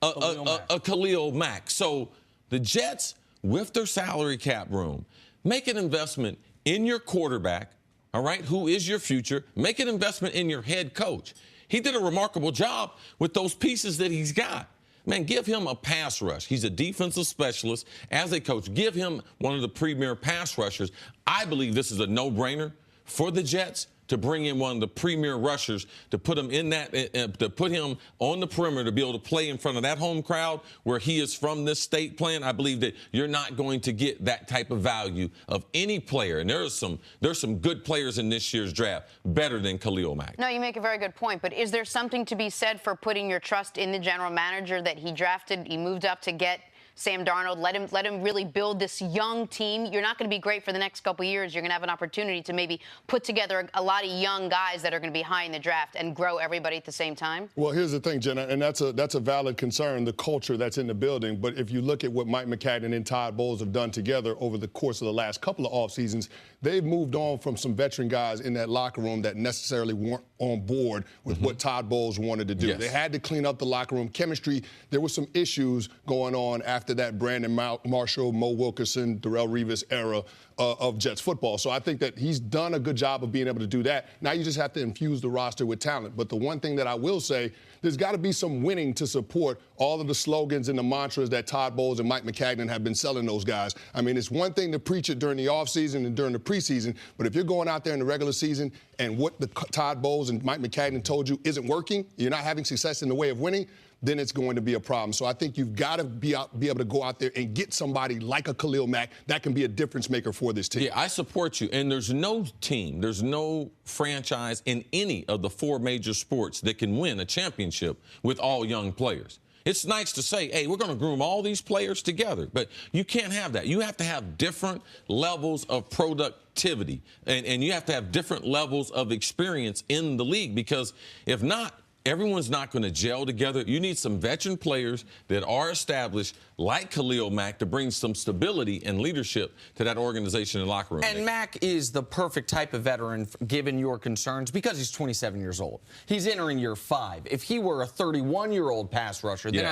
[SPEAKER 2] a Khalil Mack. So the Jets, with their salary cap room, make an investment in your quarterback, all right, who is your future. Make an investment in your head coach. He did a remarkable job with those pieces that he's got. Man, give him a pass rush. He's a defensive specialist. As a coach, give him one of the premier pass rushers. I believe this is a no-brainer for the Jets to bring in one of the premier rushers to put him in that, to put him on the perimeter to be able to play in front of that home crowd where he is from this state playing. I believe that you're not going to get that type of value of any player. And there's some good players in this year's draft better than Khalil Mack.
[SPEAKER 1] No, you make a very good point. But is there something to be said for putting your trust in the general manager that he drafted? He moved up to get Sam Darnold, let him really build this young team. You're not going to be great for the next couple of years. You're going to have an opportunity to maybe put together a lot of young guys that are going to be high in the draft and grow everybody at the same time.
[SPEAKER 10] Well, here's the thing, Jenna, and that's a valid concern, the culture that's in the building. But if you look at what Mike Maccagnan and Todd Bowles have done together over the course of the last couple of off seasons, they've moved on from some veteran guys in that locker room that necessarily weren't on board with what Todd Bowles wanted to do.
[SPEAKER 2] Yes.
[SPEAKER 10] They had to clean up the locker room chemistry. There were some issues going on after that Brandon Marshall, Mo Wilkerson, Darrelle Revis era of Jets football. So I think that he's done a good job of being able to do that. Now you just have to infuse the roster with talent. But the one thing that I will say, there's got to be some winning to support all of the slogans and the mantras that Todd Bowles and Mike Maccagnan have been selling those guys. I mean, it's one thing to preach it during the offseason and during the preseason, but if you're going out there in the regular season and what the Todd Bowles and Mike Maccagnan told you isn't working, you're not having success in the way of winning, then it's going to be a problem. So I think you've got to be able to go out there and get somebody like a Khalil Mack that can be a difference maker for this team.
[SPEAKER 2] Yeah, I support you. And there's no team, there's no franchise in any of the four major sports that can win a championship with all young players. It's nice to say, hey, we're going to groom all these players together, but you can't have that. You have to have different levels of productivity, and you have to have different levels of experience in the league, because if not, everyone's not going to gel together. You need some veteran players that are established, like Khalil Mack, to bring some stability and leadership to that organization and locker room.
[SPEAKER 4] And Mack is the perfect type of veteran, given your concerns, because he's 27 years old. He's entering year 5. If he were a 31-year-old pass rusher, then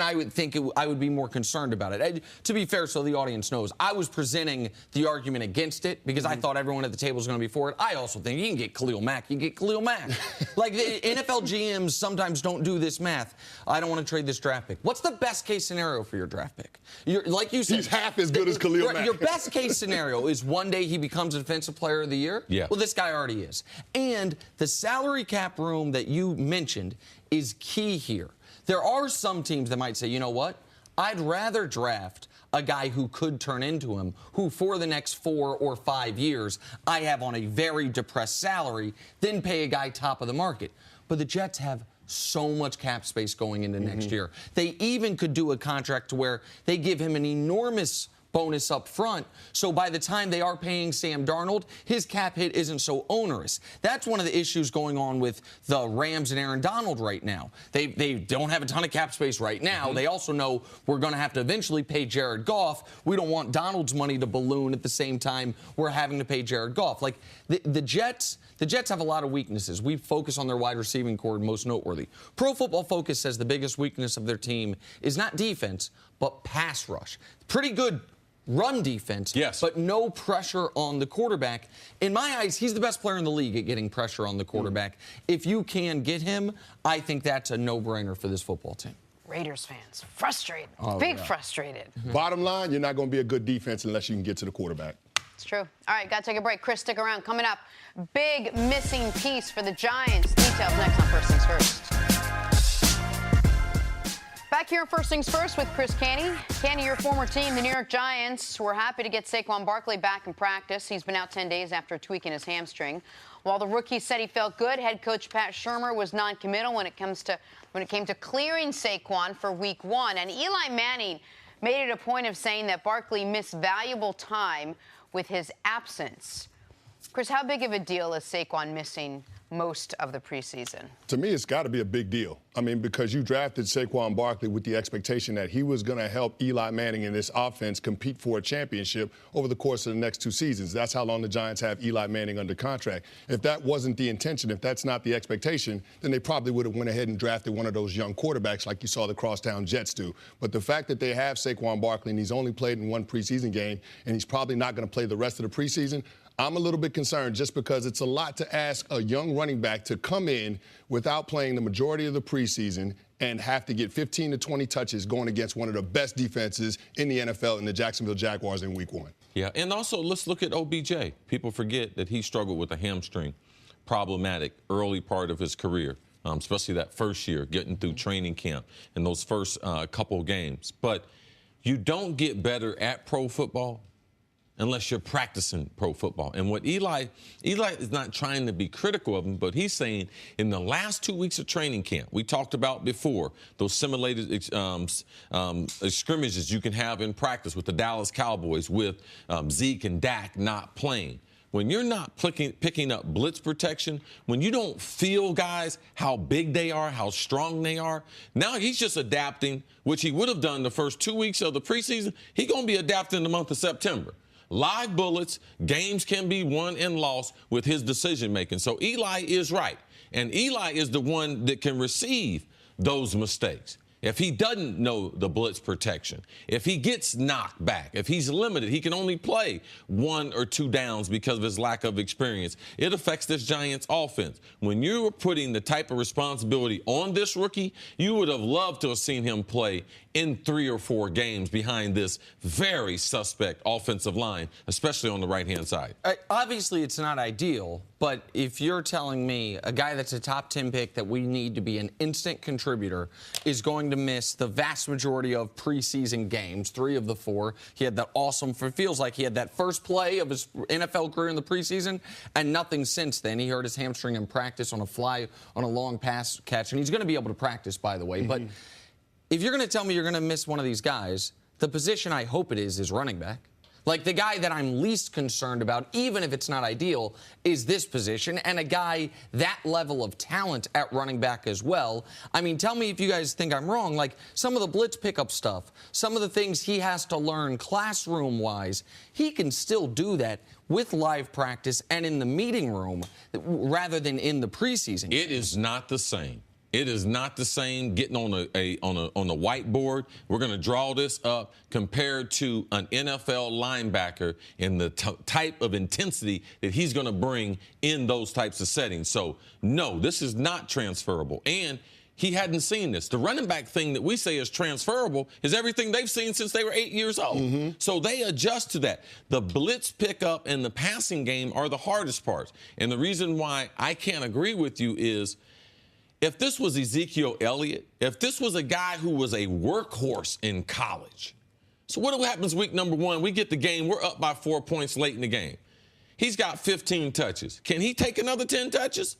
[SPEAKER 4] I would think I would be more concerned about it. And to be fair, so the audience knows, I was presenting the argument against it because I thought everyone at the table was going to be for it. I also think you can get Khalil Mack. You can get Khalil Mack. Like, the NFL GMs sometimes don't do this math. I don't want to trade this draft pick. What's the best case scenario for your draft pick? Like you said,
[SPEAKER 10] he's half as good as Khalil Mack.
[SPEAKER 4] Your best case scenario is one day he becomes a defensive player of the year.
[SPEAKER 2] Yeah.
[SPEAKER 4] Well, this guy already is. And the salary cap room that you mentioned is key here. There are some teams that might say, you know what? I'd rather draft a guy who could turn into him, who for the next 4 or 5 years I have on a very depressed salary, than pay a guy top of the market. But the Jets have so much cap space going into next year. They even could do a contract to where they give him an enormous bonus up front, so by the time they are paying Sam Darnold, his cap hit isn't so onerous. That's one of the issues going on with the Rams and Aaron Donald right now. They don't have a ton of cap space right now. They also know we're going to have to eventually pay Jared Goff. We don't want Donald's money to balloon at the same time we're having to pay Jared Goff. Like, the Jets have a lot of weaknesses. We focus on their wide receiving core, most noteworthy. Pro Football Focus says the biggest weakness of their team is not defense, but pass rush. Pretty good run defense,
[SPEAKER 2] yes,
[SPEAKER 4] but no pressure on the quarterback. In my eyes, he's the best player in the league at getting pressure on the quarterback. If you can get him, I think that's a no-brainer for this football team.
[SPEAKER 1] Raiders fans, frustrated, frustrated.
[SPEAKER 10] Bottom line, you're not going to be a good defense unless you can get to the quarterback.
[SPEAKER 1] It's true. All right, got to take a break. Chris, stick around. Coming up, big missing piece for the Giants. Details next on First Things First. Back here on First Things First with Chris Canty. Canty, your former team, the New York Giants, were happy to get Saquon Barkley back in practice. He's been out 10 days after tweaking his hamstring. While the rookie said he felt good, head coach Pat Shurmur was non-committal when it came to clearing Saquon for Week 1. And Eli Manning made it a point of saying that Barkley missed valuable time with his absence. Chris, how big of a deal is Saquon missing most of the preseason?
[SPEAKER 10] To me, it's got to be a big deal. I mean, because you drafted Saquon Barkley with the expectation that he was going to help Eli Manning in this offense compete for a championship over the course of the next 2 seasons. That's how long the Giants have Eli Manning under contract. If that wasn't the intention, if that's not the expectation, then they probably would have went ahead and drafted one of those young quarterbacks like you saw the crosstown Jets do. But the fact that they have Saquon Barkley and he's only played in 1 preseason game and he's probably not going to play the rest of the preseason, I'm a little bit concerned just because it's a lot to ask a young running back to come in without playing the majority of the preseason and have to get 15 to 20 touches going against one of the best defenses in the NFL in the Jacksonville Jaguars in Week 1.
[SPEAKER 2] Yeah, and also let's look at OBJ. People forget that he struggled with a hamstring, problematic early part of his career, especially that first year, getting through training camp and those first couple games. But you don't get better at pro football unless you're practicing pro football. And what Eli is not trying to be critical of him, but he's saying in the last 2 weeks of training camp, we talked about before, those simulated scrimmages you can have in practice with the Dallas Cowboys with Zeke and Dak not playing. When you're not picking up blitz protection, when you don't feel guys how big they are, how strong they are, now he's just adapting, which he would have done the first 2 weeks of the preseason. He's going to be adapting in the month of September. Live bullets, games can be won and lost with his decision making. So Eli is right. And Eli is the one that can receive those mistakes. If he doesn't know the blitz protection, if he gets knocked back, if he's limited, he can only play 1 or 2 downs because of his lack of experience. It affects this Giants offense. When you were putting the type of responsibility on this rookie, you would have loved to have seen him play in 3 or 4 games behind this very suspect offensive line, especially on the right-hand side.
[SPEAKER 4] Obviously, it's not ideal, but if you're telling me a guy that's a top 10 pick that we need to be an instant contributor is going to miss the vast majority of preseason games, 3 of the 4, he had that awesome, it feels like he had that first play of his NFL career in the preseason and nothing since then. He hurt his hamstring in practice on a fly, on a long pass catch, and he's going to be able to practice, by the way, but if you're going to tell me you're going to miss one of these guys, the position I hope it is running back. Like the guy that I'm least concerned about, even if it's not ideal, is this position and a guy that level of talent at running back as well. I mean, tell me if you guys think I'm wrong. Like some of the blitz pickup stuff, some of the things he has to learn classroom-wise, he can still do that with live practice and in the meeting room rather than in the preseason.
[SPEAKER 2] It is not the same. It is not the same getting on a whiteboard. We're going to draw this up compared to an NFL linebacker and the type of intensity that he's going to bring in those types of settings. So, no, this is not transferable. And he hadn't seen this. The running back thing that we say is transferable is everything they've seen since they were 8 years old. So they adjust to that. The blitz pickup and the passing game are the hardest parts. And the reason why I can't agree with you is if this was Ezekiel Elliott, if this was a guy who was a workhorse in college, so what happens week number 1? We get the game. We're up by 4 points late in the game. He's got 15 touches. Can he take another 10 touches?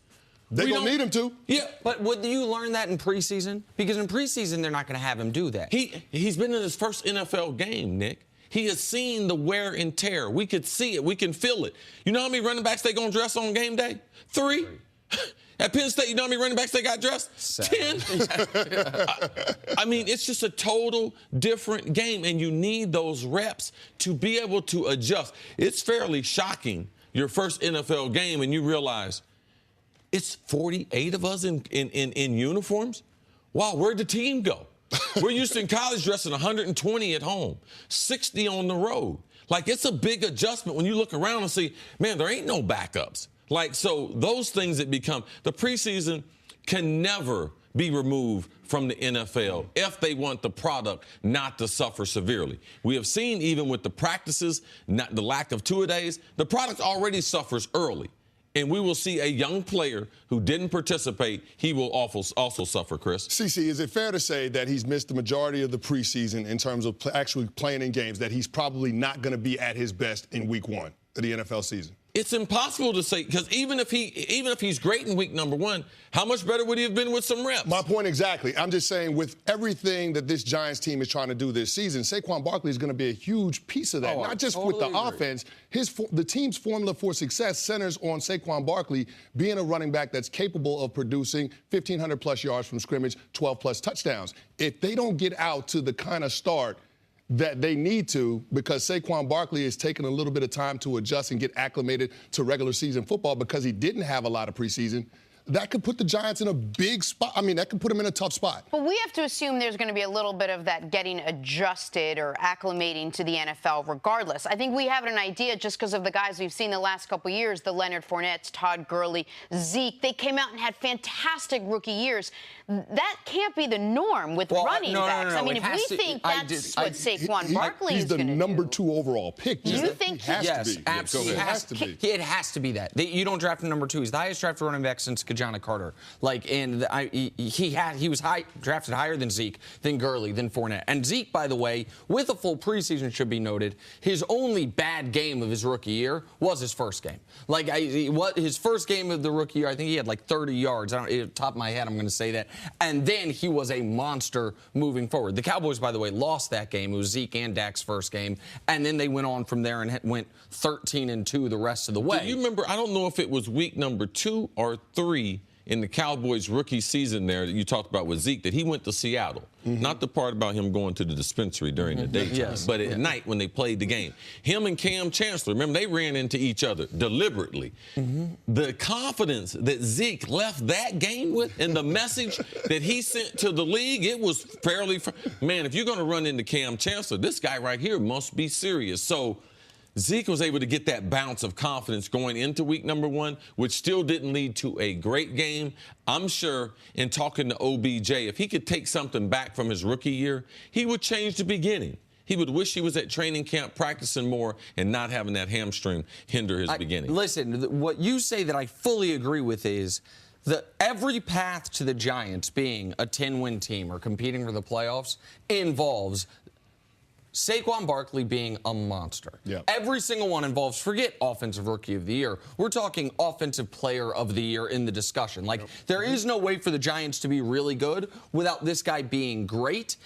[SPEAKER 10] They're going to need him to.
[SPEAKER 2] Yeah.
[SPEAKER 4] But would you learn that in preseason? Because in preseason, they're not going to have him do that.
[SPEAKER 2] He's been in his first NFL game, Nick. He has seen the wear and tear. We could see it. We can feel it. You know how many running backs they going to dress on game day? 3. At Penn State, you know how many running backs they got dressed? 10. I mean, it's just a total different game, and you need those reps to be able to adjust. It's fairly shocking, your first NFL game, and you realize it's 48 of us in uniforms? Wow, where'd the team go? We're used to in college dressing 120 at home, 60 on the road. Like, it's a big adjustment when you look around and see, man, there ain't no backups. Like, so those things that become the preseason can never be removed from the NFL if they want the product not to suffer severely. We have seen even with the practices, not the lack of two-a-days, the product already suffers early. And we will see a young player who didn't participate, he will also suffer, Chris.
[SPEAKER 10] CC, is it fair to say that he's missed the majority of the preseason in terms of actually playing in games, that he's probably not going to be at his best in week 1 of the NFL season?
[SPEAKER 2] It's impossible to say, because even if he's great in week number 1, how much better would he have been with some reps?
[SPEAKER 10] My point exactly. I'm just saying with everything that this Giants team is trying to do this season, Saquon Barkley is going to be a huge piece of that.
[SPEAKER 4] Oh,
[SPEAKER 10] Not just
[SPEAKER 4] totally
[SPEAKER 10] with the
[SPEAKER 4] agree.
[SPEAKER 10] offense. The team's formula for success centers on Saquon Barkley being a running back that's capable of producing 1,500-plus yards from scrimmage, 12-plus touchdowns. If they don't get out to the kind of start that they need to, because Saquon Barkley is taking a little bit of time to adjust and get acclimated to regular season football because he didn't have a lot of preseason, that could put the Giants in a big spot. I mean, that could put them in a tough spot.
[SPEAKER 1] But we have to assume there's going to be a little bit of that getting adjusted or acclimating to the NFL regardless. I think we have an idea just because of the guys we've seen the last couple of years, the Leonard Fournettes, Todd Gurley, Zeke. They came out and had fantastic rookie years. That can't be the norm with running backs.
[SPEAKER 4] No,
[SPEAKER 1] I mean, if we think that's what Saquon Barkley is going to do.
[SPEAKER 10] He's the number 2 overall pick.
[SPEAKER 1] You think
[SPEAKER 10] he has
[SPEAKER 4] yes,
[SPEAKER 10] to be?
[SPEAKER 4] absolutely.
[SPEAKER 10] It has to be.
[SPEAKER 4] It has to be that. You don't draft him number 2. He's the highest drafted running back since Kajana Carter. He was drafted higher than Zeke, then Gurley, then Fournette. And Zeke, by the way, with a full preseason, should be noted, his only bad game of his rookie year was his first game. His first game of the rookie year, I think he had like 30 yards. At the top of my head, I'm going to say that. And then he was a monster moving forward. The Cowboys, by the way, lost that game. It was Zeke and Dak's first game. And then they went on from there and went 13-2 the rest of the way.
[SPEAKER 2] Do you remember, I don't know if it was week number 2 or 3 in the Cowboys' rookie season there that you talked about with Zeke, that he went to Seattle. Not the part about him going to the dispensary during the daytime, but at night when they played the game. Him and Cam Chancellor, remember, they ran into each other deliberately. The confidence that Zeke left that game with and the message that he sent to the league, it was fairly, man, if you're going to run into Cam Chancellor, this guy right here must be serious. So Zeke was able to get that bounce of confidence going into week number 1, which still didn't lead to a great game. I'm sure in talking to OBJ, if he could take something back from his rookie year, he would change the beginning. He would wish he was at training camp practicing more and not having that hamstring hinder his beginning.
[SPEAKER 4] Listen, what you say that I fully agree with is that every path to the Giants being a 10-win team or competing for the playoffs involves Saquon Barkley being a monster.
[SPEAKER 10] Yep.
[SPEAKER 4] Every single one involves, forget Offensive Rookie of the Year. We're talking Offensive Player of the Year in the discussion. There is no way for the Giants to be really good without this guy being great.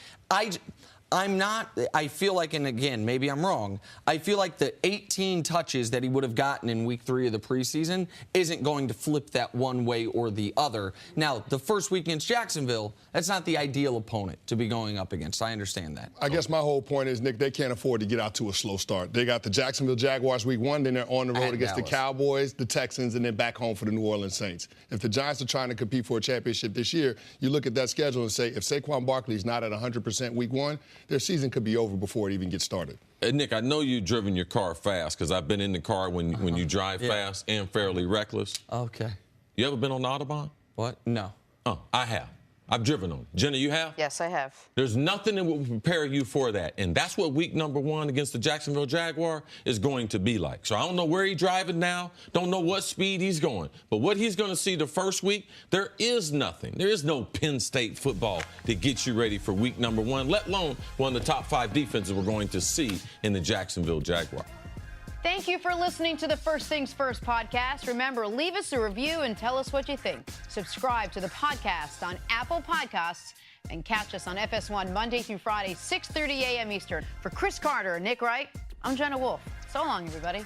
[SPEAKER 4] I feel like, and again, maybe I'm wrong, I feel like the 18 touches that he would have gotten in week 3 of the preseason isn't going to flip that one way or the other. Now, the first week against Jacksonville, that's not the ideal opponent to be going up against. I understand that.
[SPEAKER 10] I guess my whole point is, Nick, they can't afford to get out to a slow start. They got the Jacksonville Jaguars week 1, then they're on the road against the Cowboys, the Texans, and then back home for the New Orleans Saints. If the Giants are trying to compete for a championship this year, you look at that schedule and say, if Saquon Barkley is not at 100% week 1, their season could be over before it even gets started.
[SPEAKER 2] Nick, I know you've driven your car fast because I've been in the car when you drive fast and fairly reckless.
[SPEAKER 4] Okay.
[SPEAKER 2] You ever been on the Autobahn?
[SPEAKER 4] What? No.
[SPEAKER 2] Oh, I have. I've driven on. Jenna, you have?
[SPEAKER 1] Yes, I have.
[SPEAKER 2] There's nothing that will prepare you for that. And that's what week number 1 against the Jacksonville Jaguar is going to be like. So I don't know where he's driving now, don't know what speed he's going. But what he's going to see the first week, there is nothing. There is no Penn State football that gets you ready for week number 1, let alone one of the top 5 defenses we're going to see in the Jacksonville Jaguar.
[SPEAKER 1] Thank you for listening to the First Things First podcast. Remember, leave us a review and tell us what you think. Subscribe to the podcast on Apple Podcasts and catch us on FS1 Monday through Friday, 6:30 a.m. Eastern. For Chris Carter and Nick Wright, I'm Jenna Wolf. So long, everybody.